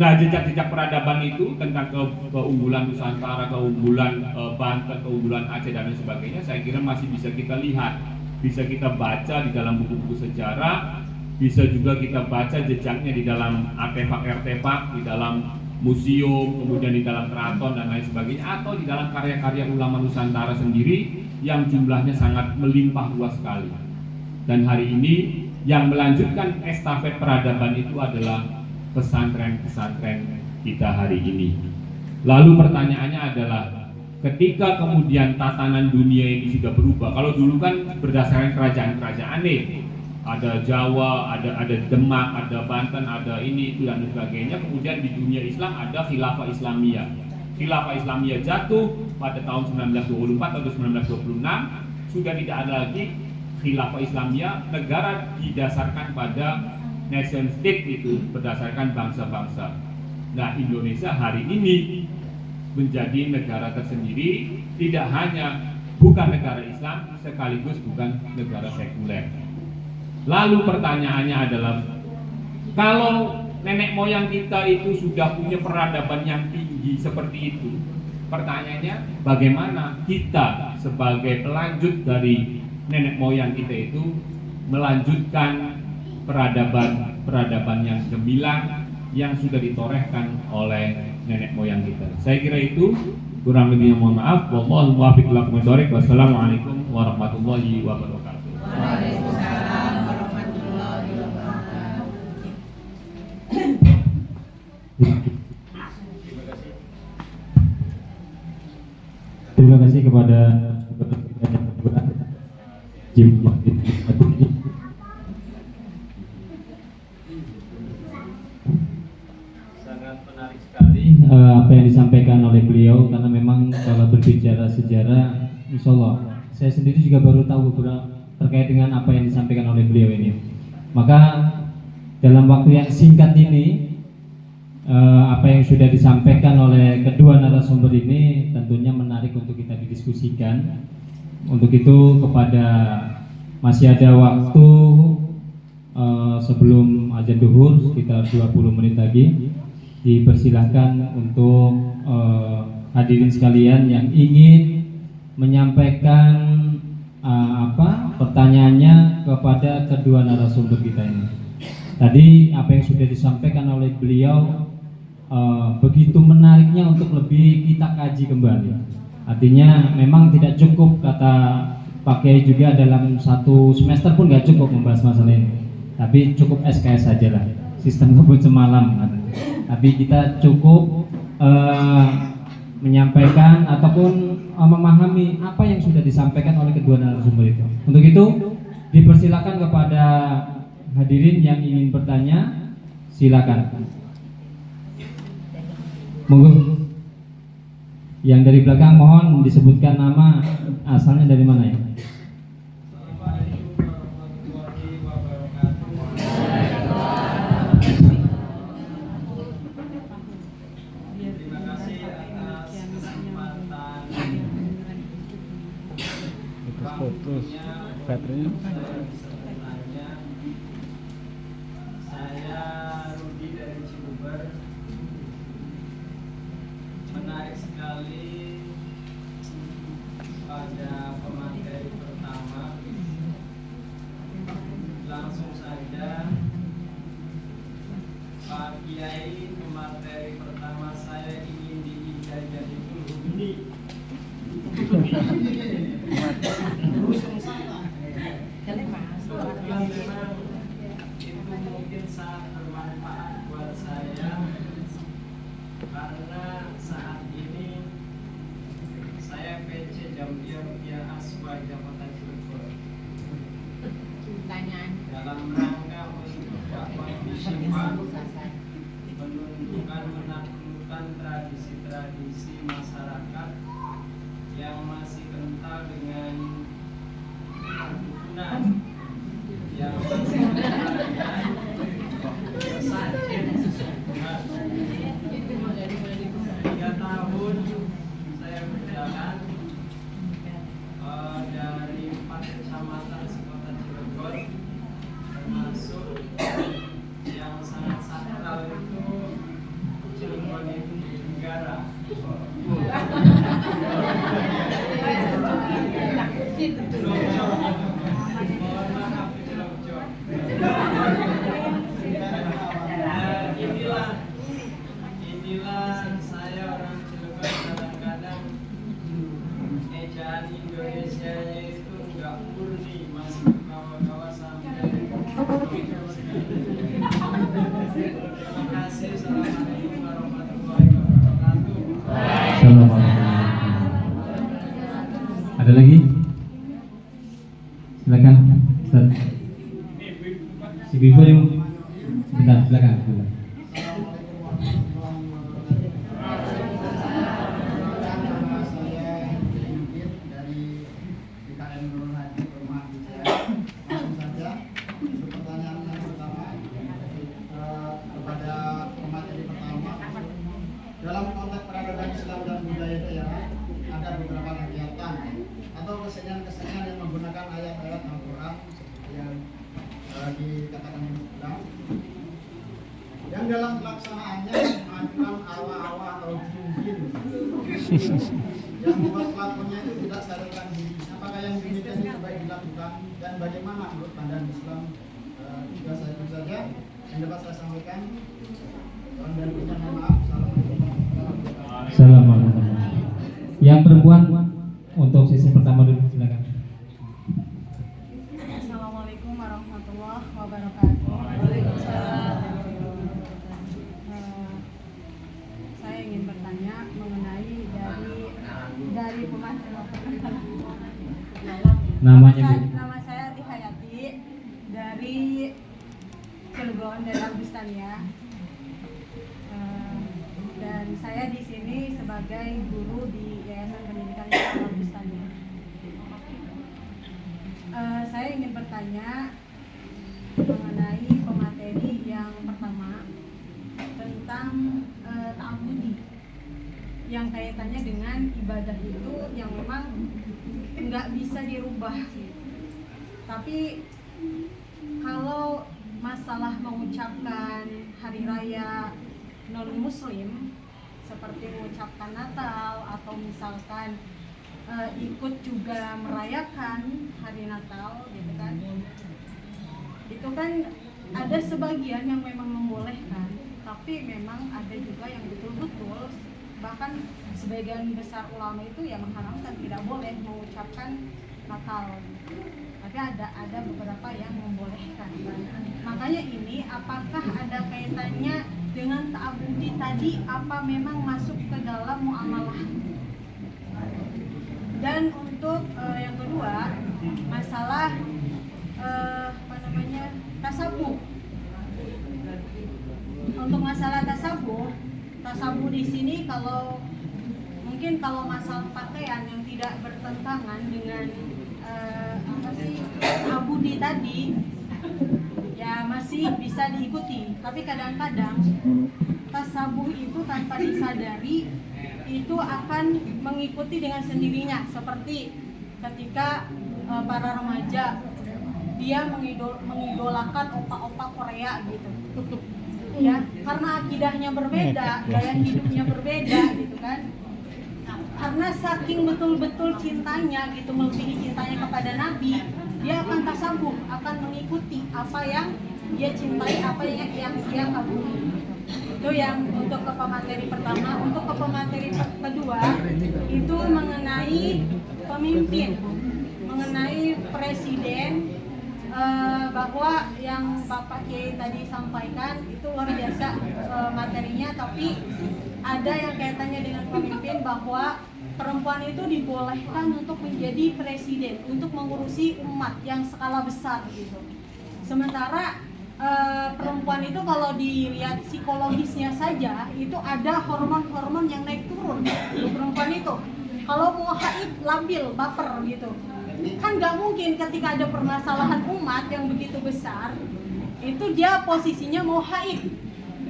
Nah, jejak-jejak peradaban itu tentang keunggulan Nusantara, keunggulan Banten, keunggulan Aceh dan lain sebagainya, saya kira masih bisa kita lihat, bisa kita baca di dalam buku-buku sejarah, bisa juga kita baca jejaknya di dalam artefak-artefak, di dalam museum, kemudian di dalam keraton dan lain sebagainya, atau di dalam karya-karya ulama Nusantara sendiri yang jumlahnya sangat melimpah ruas sekali. Dan hari ini yang melanjutkan estafet peradaban itu adalah pesantren-pesantren kita hari ini. Lalu pertanyaannya adalah, ketika kemudian tatanan dunia ini sudah berubah, kalau dulu kan berdasarkan kerajaan-kerajaan nih, ada Jawa, ada Demak, ada Banten, ada ini itu dan sebagainya. Kemudian di dunia Islam ada Khilafah Islamiyah. Khilafah Islamiyah jatuh pada tahun 1924 atau 1926. Sudah tidak ada lagi Khilafah Islamiyah, negara didasarkan pada nation state itu, berdasarkan bangsa-bangsa. Nah, Indonesia hari ini menjadi negara tersendiri, tidak hanya bukan negara Islam, sekaligus bukan negara sekuler. Lalu pertanyaannya adalah, kalau nenek moyang kita itu sudah punya peradaban yang tinggi seperti itu, pertanyaannya bagaimana kita sebagai pelanjut dari nenek moyang kita itu melanjutkan peradaban yang gemilang yang sudah ditorehkan oleh nenek moyang kita. Saya kira itu, kurang lebihnya mohon maaf. Wallahul muwaffiq ila aqwamit thoriq. Wassalamualaikum warahmatullahi wabarakatuh. Waalaikumsalam warahmatullahi wabarakatuh. Terima kasih kepada Jim. Sangat menarik sekali apa yang disampaikan oleh beliau, karena memang kalau berbicara sejarah, insya Allah saya sendiri juga baru tahu terkait dengan apa yang disampaikan oleh beliau ini. Maka dalam waktu yang singkat ini, apa yang sudah disampaikan oleh kedua narasumber ini tentunya menarik untuk kita didiskusikan. Untuk itu masih ada waktu sebelum azan duhur sekitar 20 menit lagi, dipersilahkan untuk hadirin sekalian yang ingin menyampaikan pertanyaannya kepada kedua narasumber kita ini. Tadi apa yang sudah disampaikan oleh beliau begitu menariknya untuk lebih kita kaji kembali. Artinya memang tidak cukup, kata Pak Kiai juga, dalam satu semester pun nggak cukup membahas masalah ini. Tapi cukup SKS saja lah, sistem kebut semalam. Tapi kita cukup menyampaikan ataupun memahami apa yang sudah disampaikan oleh kedua narasumber itu. Untuk itu dipersilakan kepada hadirin yang ingin bertanya, silakan. Monggo. Yang dari belakang mohon disebutkan nama, asalnya dari mana ya? Terima kasih atas kesempatan waktunya. Saya Rudi dari Cilegon. Menarik sekali pada pemateri pertama. Langsung saja, Pak Kiai, pemateri pertama saya ingin diijazah dulu ini. Memang itu mungkin sangat bermanfaat buat saya, karena saat ini saya PC Jambiar Rupiah Aswa Jabatan Cilegon dalam rangka untuk partisipasi menunjukkan menaklukkan tradisi-tradisi masyarakat yang masih kental dengan perdukunan, yang masih kental dengan sesajen. 3 tahun saya berjalan dari 4 kecamatan sekota Cilegon, termasuk yang sangat sakral itu Cilegon itu negara. Mohon maaf, Cilojong. Inilah saya orang Cilegon, kadang-kadang ejaan Indonesia itu enggak murni, masih kawa-kawa sampai. Terima kasih. Assalamualaikum warahmatullahi wabarakatuh. lagi? Silakan. Ustaz. Si Ibu yang sebentar, silakan. Dalam konteks peradaban Islam dan budaya daerah, ada beberapa kegiatan atau kesenian-kesenian yang menggunakan ayat-ayat Al-Quran seperti yang dikatakan Islam, yang dalam pelaksanaannya menghadirkan awa-awa atau jin-jin yang membuat pelakunya itu tidak sadarkan diri. Apakah yang demikian itu baik dilakukan dan bagaimana menurut pandangan Islam? Juga saya itu saja yang dapat saya sampaikan. Dan kita mohon maaf. Assalamualaikum. Yang perempuan untuk sesi pertama dulu, silakan. Assalamualaikum warahmatullahi wabarakatuh. Saya ingin bertanya mengenai dari pemateri. Namanya Bu? Nama saya Ati Hayati dari Cilegon, dari Agustania. Dan saya di sini sebagai guru di Yayasan Pendidikan Islam Agustania. Saya ingin bertanya mengenai pemateri yang pertama tentang ta'abbudi, yang kaitannya dengan ibadah itu yang memang nggak bisa dirubah. Tapi kalau masalah mengucapkan hari raya non-muslim seperti mengucapkan Natal atau misalkan ikut juga merayakan hari Natal gitu kan, itu kan ada sebagian yang memang membolehkan, tapi memang ada juga yang betul-betul bahkan sebagian besar ulama itu yang mengharamkan, tidak boleh mengucapkan Natal. Tapi ada beberapa yang membolehkan. Makanya ini apakah ada kaitannya dengan ta'abbudi tadi, apa memang masuk ke dalam muamalah? Dan untuk yang kedua, masalah tasabuh. Untuk masalah tasabuh di sini mungkin kalau masalah pakaian yang tidak bertentangan dengan ta'abbudi tadi ya masih bisa diikuti. Tapi kadang-kadang tasabuh itu tanpa disadari itu akan mengikuti dengan sendirinya, seperti ketika para remaja dia mengidolakan opa-opa Korea gitu ya, karena akidahnya berbeda, gaya hidupnya berbeda gitu kan. Karena saking betul-betul cintanya gitu, melebihi cintanya kepada Nabi, dia akan tasabuh, akan mengikuti apa yang dia cintai, apa yang dia kagumi. Itu yang untuk ke pemateri pertama. Untuk ke pemateri kedua itu mengenai pemimpin, mengenai presiden, bahwa yang Bapak Kiai tadi sampaikan itu luar biasa materinya, tapi ada yang kaitannya dengan pemimpin, bahwa perempuan itu dibolehkan untuk menjadi presiden, untuk mengurusi umat yang skala besar gitu. Sementara perempuan itu kalau dilihat psikologisnya saja itu ada hormon-hormon yang naik turun di perempuan itu. Kalau mau haid labil, baper gitu. Kan nggak mungkin ketika ada permasalahan umat yang begitu besar itu dia posisinya mau haid.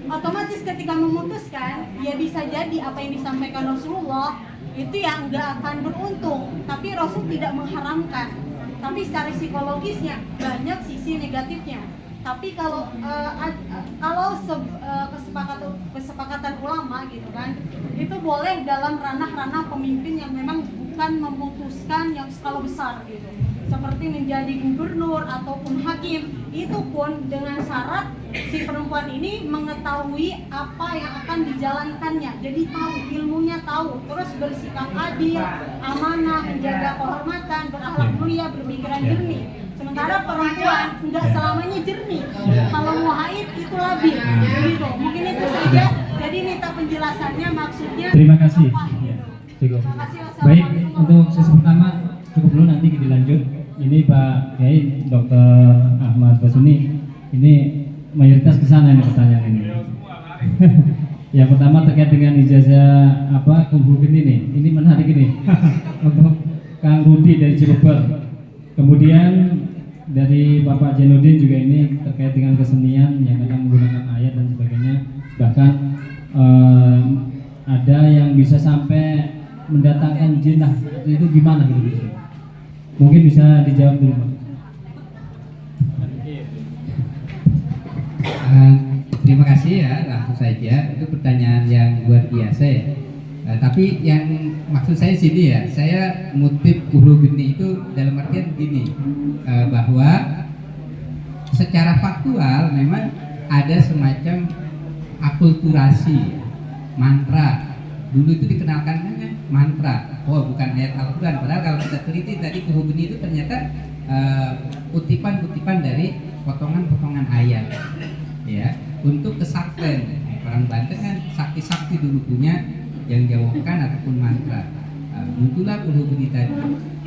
Otomatis ketika memutuskan, ya bisa jadi apa yang disampaikan Rasulullah itu yang nggak akan beruntung. Tapi Rasul tidak mengharamkan, tapi secara psikologisnya banyak sisi negatifnya. Tapi kalau kesepakatan ulama gitu kan, itu boleh dalam ranah-ranah pemimpin yang memang bukan memutuskan yang skala besar gitu, seperti menjadi gubernur ataupun hakim. Itu pun dengan syarat si perempuan ini mengetahui apa yang akan dijalankannya, jadi tahu, ilmunya tahu, terus bersikap adil, amanah, menjaga kehormatan, berakhlak mulia, berpikiran jernih. Sementara perempuan nggak selamanya jernih, kalau mau haid itu labil gitu. Mungkin itu saja, jadi minta penjelasannya, maksudnya Terima kasih. apa, gitu. Cukup. Terima kasih. Baik, untuk sesi pertama cukup dulu, nanti kita lanjut. Ini Pak Kiai Dr. Ahmad Basuni, ini mayoritas kesana ini pertanyaan ini. Yang pertama terkait dengan ijazah apa Kungfu ini menarik ini untuk Kang Rudi dari Cileber. Kemudian dari Bapak Jenudin juga ini terkait dengan kesenian yang kadang menggunakan ayat dan sebagainya, bahkan ada yang bisa sampai mendatangkan jin lah, itu gimana gitu? Mungkin bisa dijawab dulu Pak. Terima kasih ya, langsung saja. Itu pertanyaan yang luar biasa ya. Tapi yang maksud saya sini ya, saya ngutip Guru Geni itu dalam artian gini, bahwa secara faktual memang ada semacam akulturasi mantra. Dulu itu dikenalkan dengan mantra. Oh, bukan ayat Al-Quran. Padahal kalau kita teliti tadi Guru Geni itu ternyata kutipan-kutipan dari potongan-potongan ayat. Ya, untuk kesaktian. Orang Banten kan sakti-sakti dulu punya yang jawabkan ataupun mantra. Muncullah Guru Geni tadi.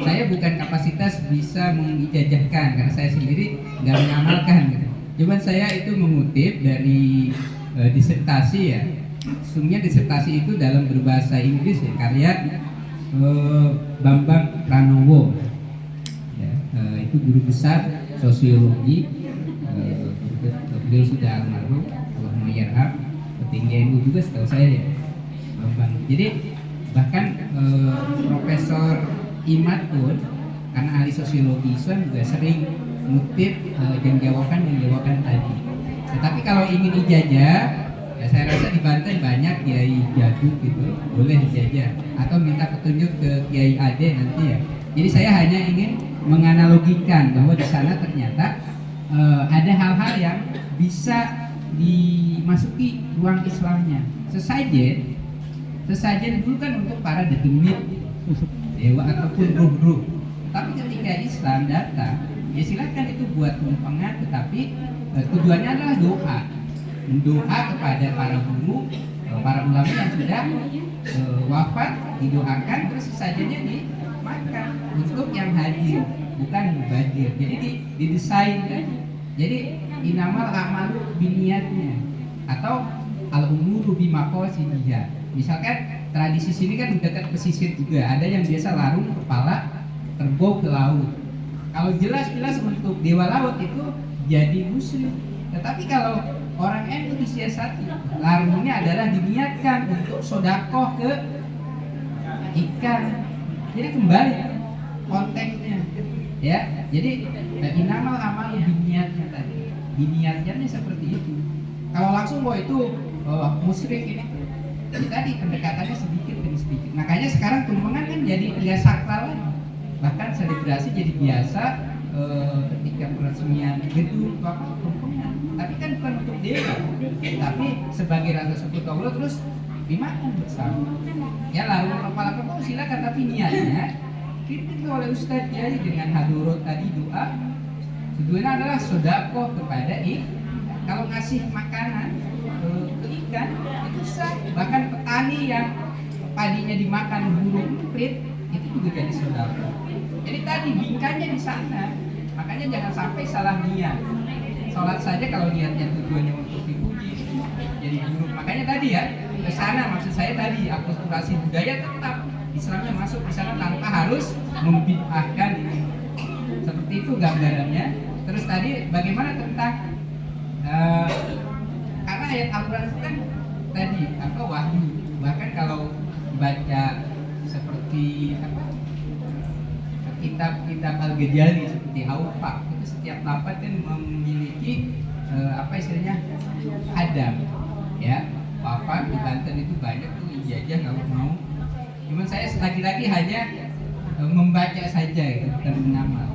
Saya bukan kapasitas bisa mengijajahkan karena saya sendiri nggak mengamalkan gitu. Cuman saya itu mengutip dari disertasi ya. Sesungguhnya disertasi itu dalam berbahasa Inggris ya, karya Bambang Pranowo. Ya, itu guru besar sosiologi. Beliau sudah almarhum, Allahumma yarham, petinggi NU juga setahu saya ya, Bambang. Jadi bahkan Profesor Imad pun karena ahli sosiologi Islam juga sering ngutip yang jawaban tadi. Tetapi kalau ingin ijazah, ya saya rasa di Banten banyak kiai jadul gitu, boleh ijazah atau minta petunjuk ke Kiai Ade nanti ya. Jadi saya hanya ingin menganalogikan bahwa di sana ternyata ada hal-hal yang bisa dimasuki ruang Islamnya. Sesajen dulu kan untuk para dedemit, dewa ataupun ruh-ruh. Tapi ketika Islam datang, ya silakan itu buat tumpengan, tetapi tujuannya adalah doa. Mendoa kepada para guru, para ulama yang sudah wafat, didoakan, terus sesajanya dimakan untuk yang hadir, bukan mubazir. Jadi didesain kan. Jadi inamal amalu biniatnya atau al-umuru bimaqasidiha. Misalkan tradisi sini kan dekat pesisir juga, ada yang biasa larung kepala terbang ke laut. Kalau jelas-jelas untuk dewa laut itu jadi musyrik. Tetapi kalau orang NU disiasati, larungnya adalah diniatkan untuk sodakoh ke ikan. Jadi kembali konteksnya, ya. Jadi inamal amalu biniatnya tadi, biniatnya seperti itu. Kalau langsung bahwa itu musyrik ini, jadi tadi pendekatannya sedikit demi sedikit. Makanya sekarang tumpengan kan jadi tidak sakral lagi. Bahkan selebrasi jadi biasa ketika peresmian gedung apa tumpengan. Tapi kan bukan untuk dewa, tapi sebagai rasa syukur Allah terus dimakan bersama. Ya larung kepala kerbau silakan, tapi niatnya dipimpin oleh Ustadz Kiai dengan hadurut tadi doa. Tujuannya adalah sedekah kepada kalau ngasih makanan ke ikan itu sah. Bahkan petani yang padinya dimakan burung emprit itu juga jadi sedekah. Jadi tadi bingkanya di sana. Makanya jangan sampai salah niat. Sholat saja kalau niatnya tujuannya untuk dipuji jadi buruk. Makanya tadi ya ke sana, maksud saya tadi akulturasi budaya tetap Islamnya masuk di sana tanpa harus membid'ahkan ini. Seperti itu gambarannya. Terus tadi bagaimana tentang karena ayat Al-Quran itu kan tadi apa wahyu. Bahkan kalau baca seperti apa kitab Al-Ghazali seperti Awfaq itu setiap lafaz kan memiliki apa istilahnya hadam ya. Awfaq di Banten itu banyak tuh ijazah kalau mau. Cuman saya lagi-lagi hanya membaca saja gitu, bukan mengamal.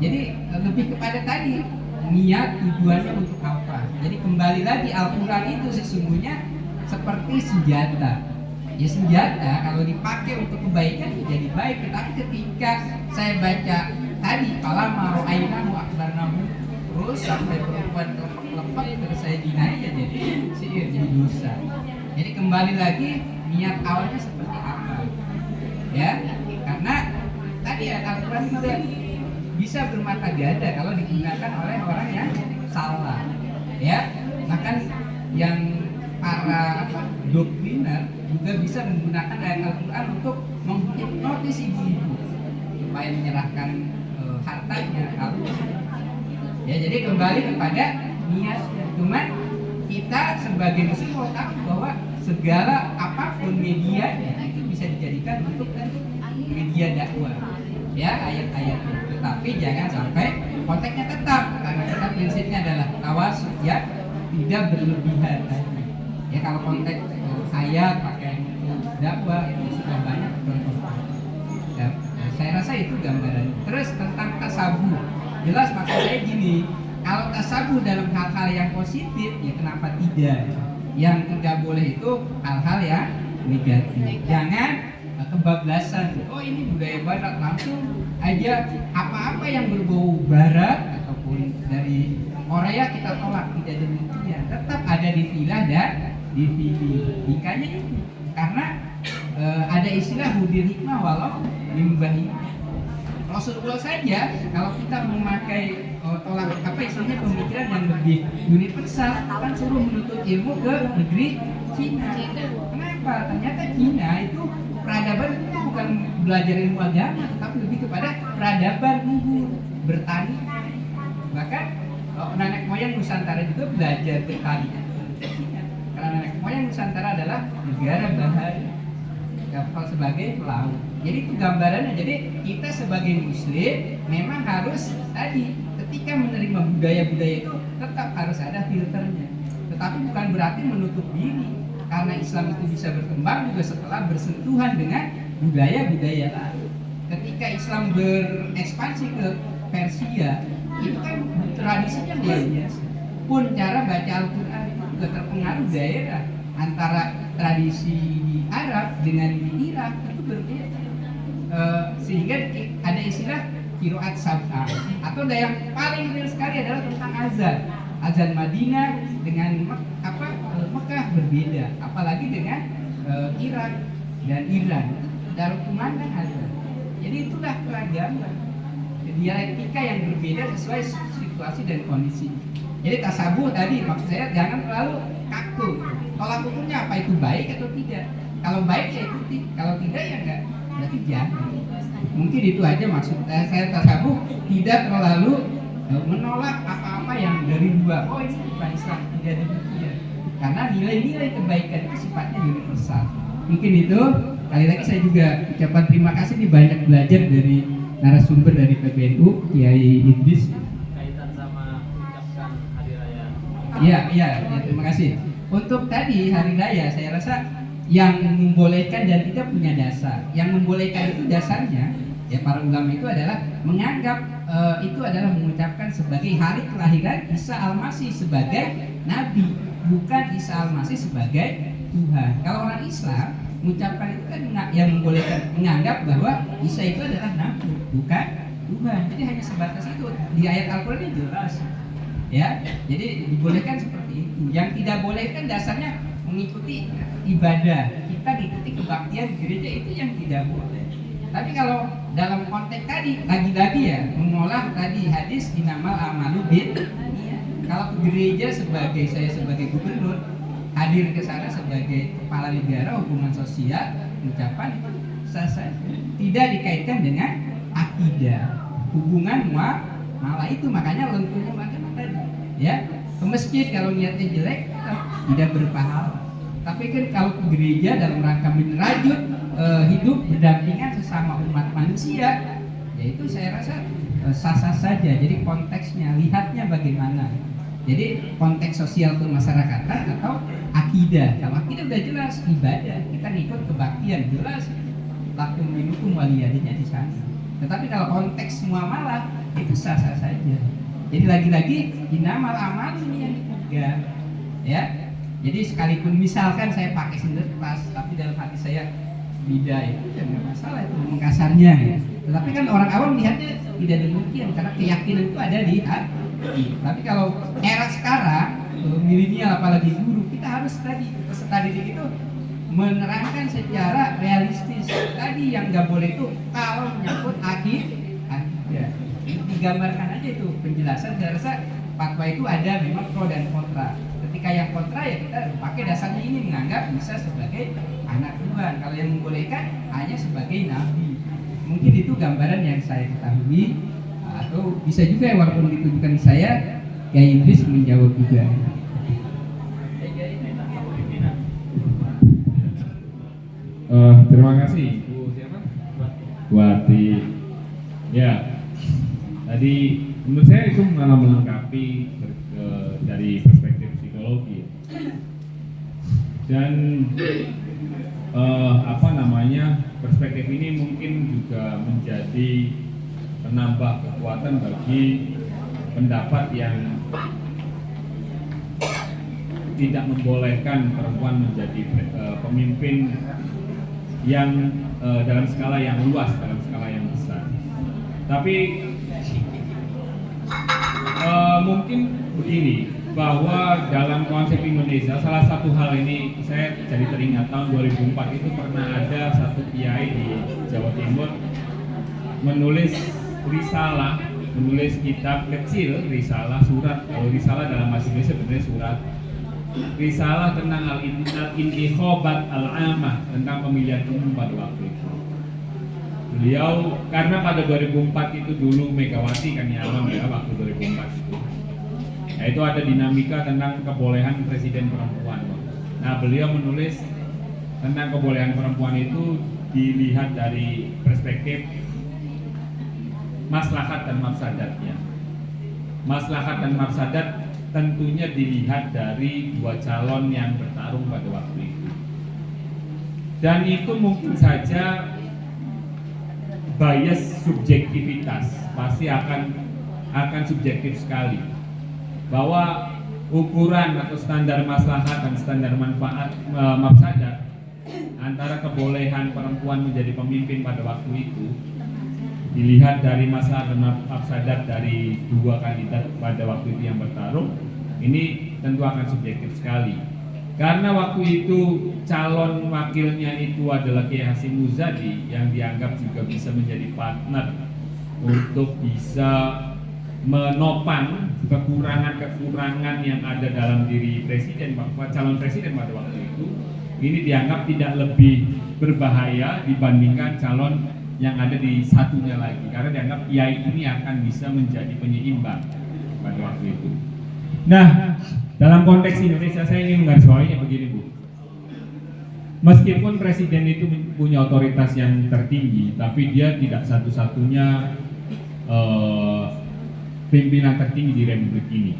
Jadi lebih kepada tadi niat tujuannya untuk apa. Jadi kembali lagi Al-Quran itu sesungguhnya seperti senjata. Ya senjata kalau dipakai untuk kebaikan jadi baik. Tetapi ketika saya baca tadi falama ra'ainahu akbarnahu terus sampai perempuan lepek terus saya dinai ya jadi sihir, jadi dosa. Jadi kembali lagi niat awalnya seperti apa. Ya, karena tadi ya Al-Quran Al-Quran juga bisa bermata ganda kalau digunakan oleh orang yang salah, ya. Bahkan yang para doktriner juga bisa menggunakan ayat Al-Quran untuk menghipnotis ibu-ibu supaya menyerahkan hartanya. Ya, jadi kembali kepada niatnya. Cuman kita sebagai muslim harus tahu bahwa segala apapun medianya itu bisa dijadikan untuk media dakwah, ya, ayat-ayatnya. Tetapi jangan sampai konteksnya tetap, karena kita prinsipnya adalah tawas, ya, tidak berlebihan. Ya, kalau konteks ayat pakai dakwah itu sudah banyak contoh. Ya, saya rasa itu gambaran. Terus tentang tasabuh, jelas maksud saya gini, kalau tasabuh dalam hal-hal yang positif, ya kenapa tidak? Yang tidak boleh itu hal-hal yang negatif. Jangan kebablasan. Oh, ini budaya barat, langsung aja apa-apa yang berbau barat ataupun dari Korea kita tolak. Tidak demikian. Tetap ada di villa dan di TV. Ikanya itu karena ada istilah hudir hikmah walau limbahi. Rasulullah saja kalau kita memakai tolak apa istilahnya pemikiran yang lebih universal kan suruh menuntut ilmu ke negeri Cina. Kenapa? Ternyata Cina itu peradaban itu bukan belajar ilmu agama, tapi lebih kepada peradaban luhur, bertani. Bahkan nenek moyang Nusantara juga belajar bertani. Karena nenek moyang Nusantara adalah negara bahari, kapal sebagai pelaut. Jadi itu gambarannya. Jadi kita sebagai muslim memang harus tadi ketika menerima budaya-budaya itu tetap harus ada filternya. Tetapi bukan berarti menutup diri, karena Islam itu bisa berkembang juga setelah bersentuhan dengan budaya-budaya lain. Ketika Islam berekspansi ke Persia, itu kan tradisinya luar biasa. Pun cara baca Al-Quran itu juga terpengaruh daerah, antara tradisi Arab dengan di Irak itu berbeda. Sehingga ada istilah kiroat sab'ah, atau yang paling real sekali adalah tentang azan Madinah dengan Mekah berbeda, apalagi dengan Irak dan Iran dalam kumandang azan. Jadi itulah keragaman, dialektika yang berbeda sesuai situasi dan kondisi. Jadi tasabuh tadi maksud saya jangan terlalu kaku. Tolak ukurnya apa itu baik atau tidak? Kalau baik ya ikuti, kalau tidak ya enggak, berarti jangan. Mungkin itu aja maksud saya tasabuh, tidak terlalu menolak apa-apa yang dari luar. Oh ini bukan Islam, tidak demikian. Karena nilai-nilai kebaikan itu sifatnya universal. Mungkin itu. Kali lagi saya juga ucapkan terima kasih nih, banyak belajar dari narasumber dari PBNU, Kiai Idris. Kaitan sama ucapkan hari raya. Iya, terima kasih. Untuk tadi hari raya, saya rasa yang membolehkan dan tidak punya dasar. Yang membolehkan itu dasarnya, ya para ulama itu adalah menganggap itu adalah mengucapkan sebagai hari kelahiran Isa Al-Masih sebagai Nabi, bukan Isa Al-Masih sebagai Tuhan. Kalau orang Islam mengucapkan itu kan yang membolehkan, menganggap bahwa Isa itu adalah Nabi, bukan Tuhan. Jadi hanya sebatas itu. Di ayat Al-Quran ini jelas, ya. Jadi dibolehkan seperti itu. Yang tidak boleh kan dasarnya mengikuti ibadah, kita mengikuti kebaktian gereja, itu yang tidak boleh. Tapi kalau dalam konteks tadi lagi-lagi ya mengolah tadi hadis inamal amalu bin, kalau ke gereja saya sebagai gubernur hadir ke sana sebagai kepala negara, hubungan sosial, ucapan itu sah-sah, tidak dikaitkan dengan akidah, hubungan malah itu. Makanya lenturnya bagaimana tadi, ya, ke masjid kalau niatnya jelek tidak berpahala. Tapi kan kalau ke gereja dalam rangka menerajut hidup berdampingan sesama umat manusia, yaitu saya rasa sah-sah saja. Jadi konteksnya, lihatnya bagaimana. Jadi konteks sosial kemasyarakatan atau akidah. Kalau akidah udah jelas ibadah, kita ngikut kebaktian jelas. Lakum dinukum waliyadnya di sana. Tetapi kalau konteks muamalah itu sah-sah saja. Jadi lagi-lagi inamal amal ini yang dipegang, ya. Jadi sekalipun misalkan saya pakai sendal pas, tapi dalam hati saya beda, itu ya nggak masalah, itu mengkasarnya, ya. Tetapi kan orang awam lihatnya tidak demikian karena keyakinan itu ada di hati. Tapi kalau era sekarang milenial apalagi guru, kita harus tadi peserta didik itu menerangkan secara realistis. Tadi yang nggak boleh itu kalau menyangkut digambarkan aja itu penjelasan. Saya rasa fatwa itu ada memang pro dan kontra. Ketika yang kontra ya kita pakai dasarnya ini, menganggap bisa sebagai anak Tuhan. Kalau yang membolehkan hanya sebagai nabi. Mungkin itu gambaran yang saya ketahui, atau bisa juga walaupun itu bukan saya, Kiai Idris menjawab juga. Terima kasih Bu siapa? Bu Ati. Ya, tadi menurut saya itu malah melengkapi dari perspektif psikologi. Dan perspektif ini mungkin juga menjadi penambah kekuatan bagi pendapat yang tidak membolehkan perempuan menjadi pemimpin yang dalam skala yang luas, dalam skala yang besar. Tapi mungkin begini, bahwa dalam konsep Indonesia salah satu hal ini saya jadi teringat tahun 2004 itu pernah ada satu kiai di Jawa Timur menulis risalah, menulis kitab kecil, risalah, surat. Kalau risalah dalam bahasa Indonesia sebenarnya surat. Risalah tentang al-intikhabat al-amah, tentang pemilihan umum pada waktu itu. Beliau karena pada 2004 itu dulu Megawati kan nyalon ya waktu 2004 itu. Nah, itu ada dinamika tentang kebolehan presiden perempuan. Nah, beliau menulis tentang kebolehan perempuan itu dilihat dari perspektif maslahat dan mafsadatnya. Maslahat dan mafsadat tentunya dilihat dari dua calon yang bertarung pada waktu itu. Dan itu mungkin saja bias subjektivitas, pasti akan subjektif sekali. Bahwa ukuran atau standar maslahat dan standar manfaat mafsadat antara kebolehan perempuan menjadi pemimpin pada waktu itu dilihat dari maslahat dan mafsadat dari dua kandidat pada waktu itu yang bertarung, ini tentu akan subjektif sekali. Karena waktu itu calon wakilnya itu adalah Kiai Hasyim Muzadi yang dianggap juga bisa menjadi partner untuk bisa menopang kekurangan-kekurangan yang ada dalam diri presiden, calon presiden pada waktu itu. Ini dianggap tidak lebih berbahaya dibandingkan calon yang ada di satunya lagi, karena dianggap kiai ini akan bisa menjadi penyeimbang pada waktu itu. Nah, dalam konteks Indonesia saya ingin menggarisbawahinya begini Bu. Meskipun presiden itu punya otoritas yang tertinggi, tapi dia tidak satu-satunya pimpinan tertinggi di Republik ini.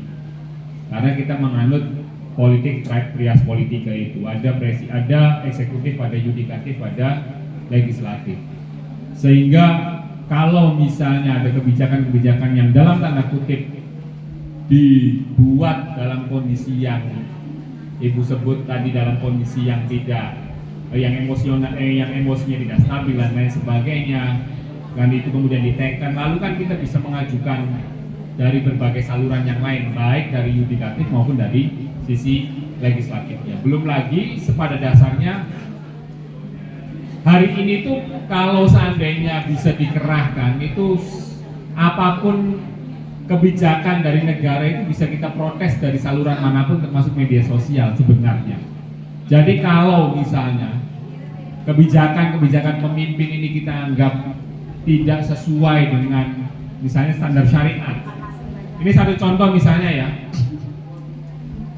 Karena kita menganut politik trias politika itu, ada eksekutif, ada yudikatif, ada legislatif. Sehingga kalau misalnya ada kebijakan-kebijakan yang dalam tanda kutip dibuat dalam kondisi yang Ibu sebut tadi, dalam kondisi yang tidak yang emosional, yang emosinya tidak stabil dan lain sebagainya, dan itu kemudian ditekan, lalu kan kita bisa mengajukan dari berbagai saluran yang lain, baik dari yudikatif maupun dari sisi legislatifnya. Belum lagi pada dasarnya hari ini tuh kalau seandainya bisa dikerahkan itu apapun kebijakan dari negara itu bisa kita protes dari saluran manapun termasuk media sosial sebenarnya. Jadi kalau misalnya kebijakan-kebijakan pemimpin ini kita anggap tidak sesuai dengan misalnya standar syariat. Ini satu contoh misalnya ya.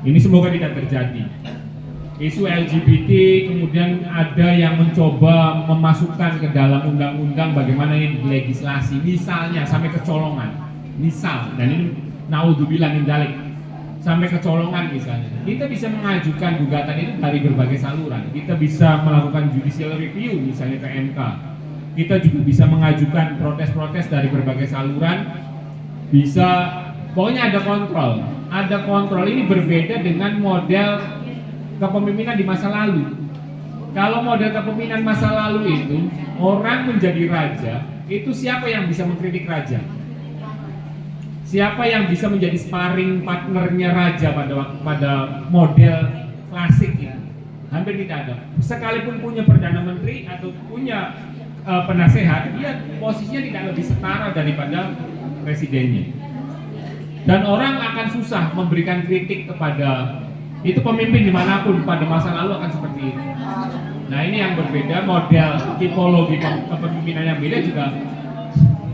Ini semoga tidak terjadi. Isu LGBT kemudian ada yang mencoba memasukkan ke dalam undang-undang bagaimana ini legislasi, misalnya sampai kecolongan, misal, dan ini naudzubillah min dzalik, sampai kecolongan misalnya. Kita bisa mengajukan gugatan itu dari berbagai saluran. Kita bisa melakukan judicial review misalnya ke MK. Kita juga bisa mengajukan protes-protes dari berbagai saluran. Bisa, pokoknya ada kontrol. Ada kontrol. Ini berbeda dengan model kepemimpinan di masa lalu. Kalau model kepemimpinan masa lalu itu orang menjadi raja, itu siapa yang bisa mengkritik raja? Siapa yang bisa menjadi sparring partnernya raja pada model klasik itu? Hampir tidak ada. Sekalipun punya perdana menteri atau punya penasehat, dia posisinya tidak lebih setara daripada presidennya. Dan orang akan susah memberikan kritik kepada itu pemimpin dimanapun pada masa lalu akan seperti itu. Nah ini yang berbeda, model tipologi kepemimpinan yang beda juga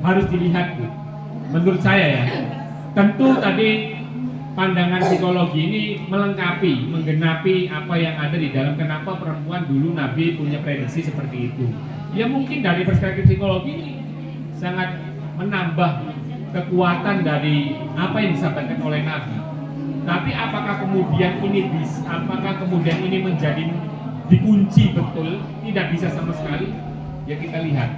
harus dilihat Bu. Menurut saya ya, tentu tadi pandangan psikologi ini melengkapi, menggenapi apa yang ada di dalam kenapa perempuan dulu Nabi punya prediksi seperti itu. Ya mungkin dari perspektif psikologi ini sangat menambah kekuatan dari apa yang disampaikan oleh Nabi. Tapi apakah kemudian ini menjadi dikunci betul, tidak bisa sama sekali? Ya kita lihat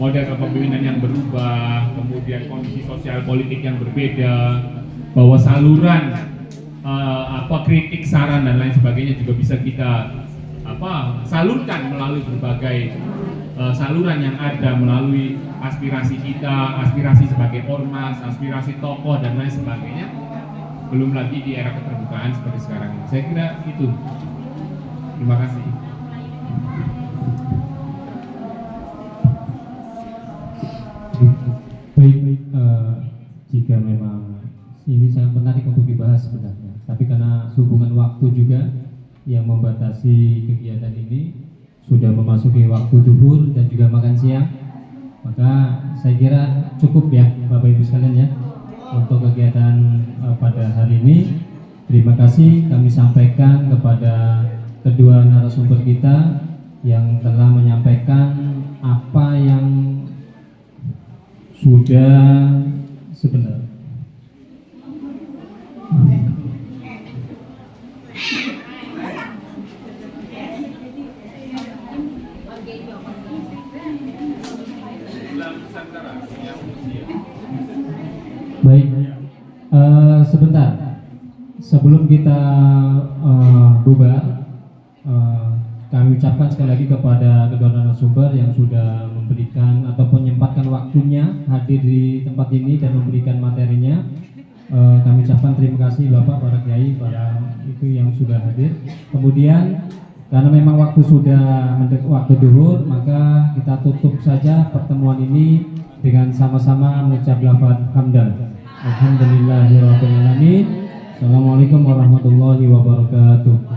model kepemimpinan yang berubah, kemudian kondisi sosial politik yang berbeda, bahwa saluran kritik, saran dan lain sebagainya juga bisa kita salurkan melalui berbagai saluran yang ada, melalui aspirasi kita, aspirasi sebagai ormas, aspirasi tokoh dan lain sebagainya. Belum lagi di era keterbukaan seperti sekarang ini. Saya kira itu. Terima kasih. Baik, jika memang ini sangat menarik untuk dibahas sebenarnya, tapi karena hubungan waktu juga yang membatasi kegiatan ini, sudah memasuki waktu zuhur dan juga makan siang, maka saya kira cukup ya Bapak Ibu sekalian ya untuk kegiatan pada hari ini. Terima kasih kami sampaikan kepada kedua narasumber kita yang telah menyampaikan apa yang sudah sebenarnya. Baik, sebentar sebelum kita bubar, kami ucapkan sekali lagi kepada kedua narasumber yang sudah memberikan ataupun menyempatkan waktunya hadir di tempat ini dan memberikan materinya. Kami ucapkan terima kasih Bapak, para kiai, para itu yang sudah hadir. Kemudian karena memang waktu sudah waktu zuhur, maka kita tutup saja pertemuan ini dengan sama-sama mengucap lafaz hamdan. Alhamdulillahirabbil alamin. Assalamualaikum warahmatullahi wabarakatuh.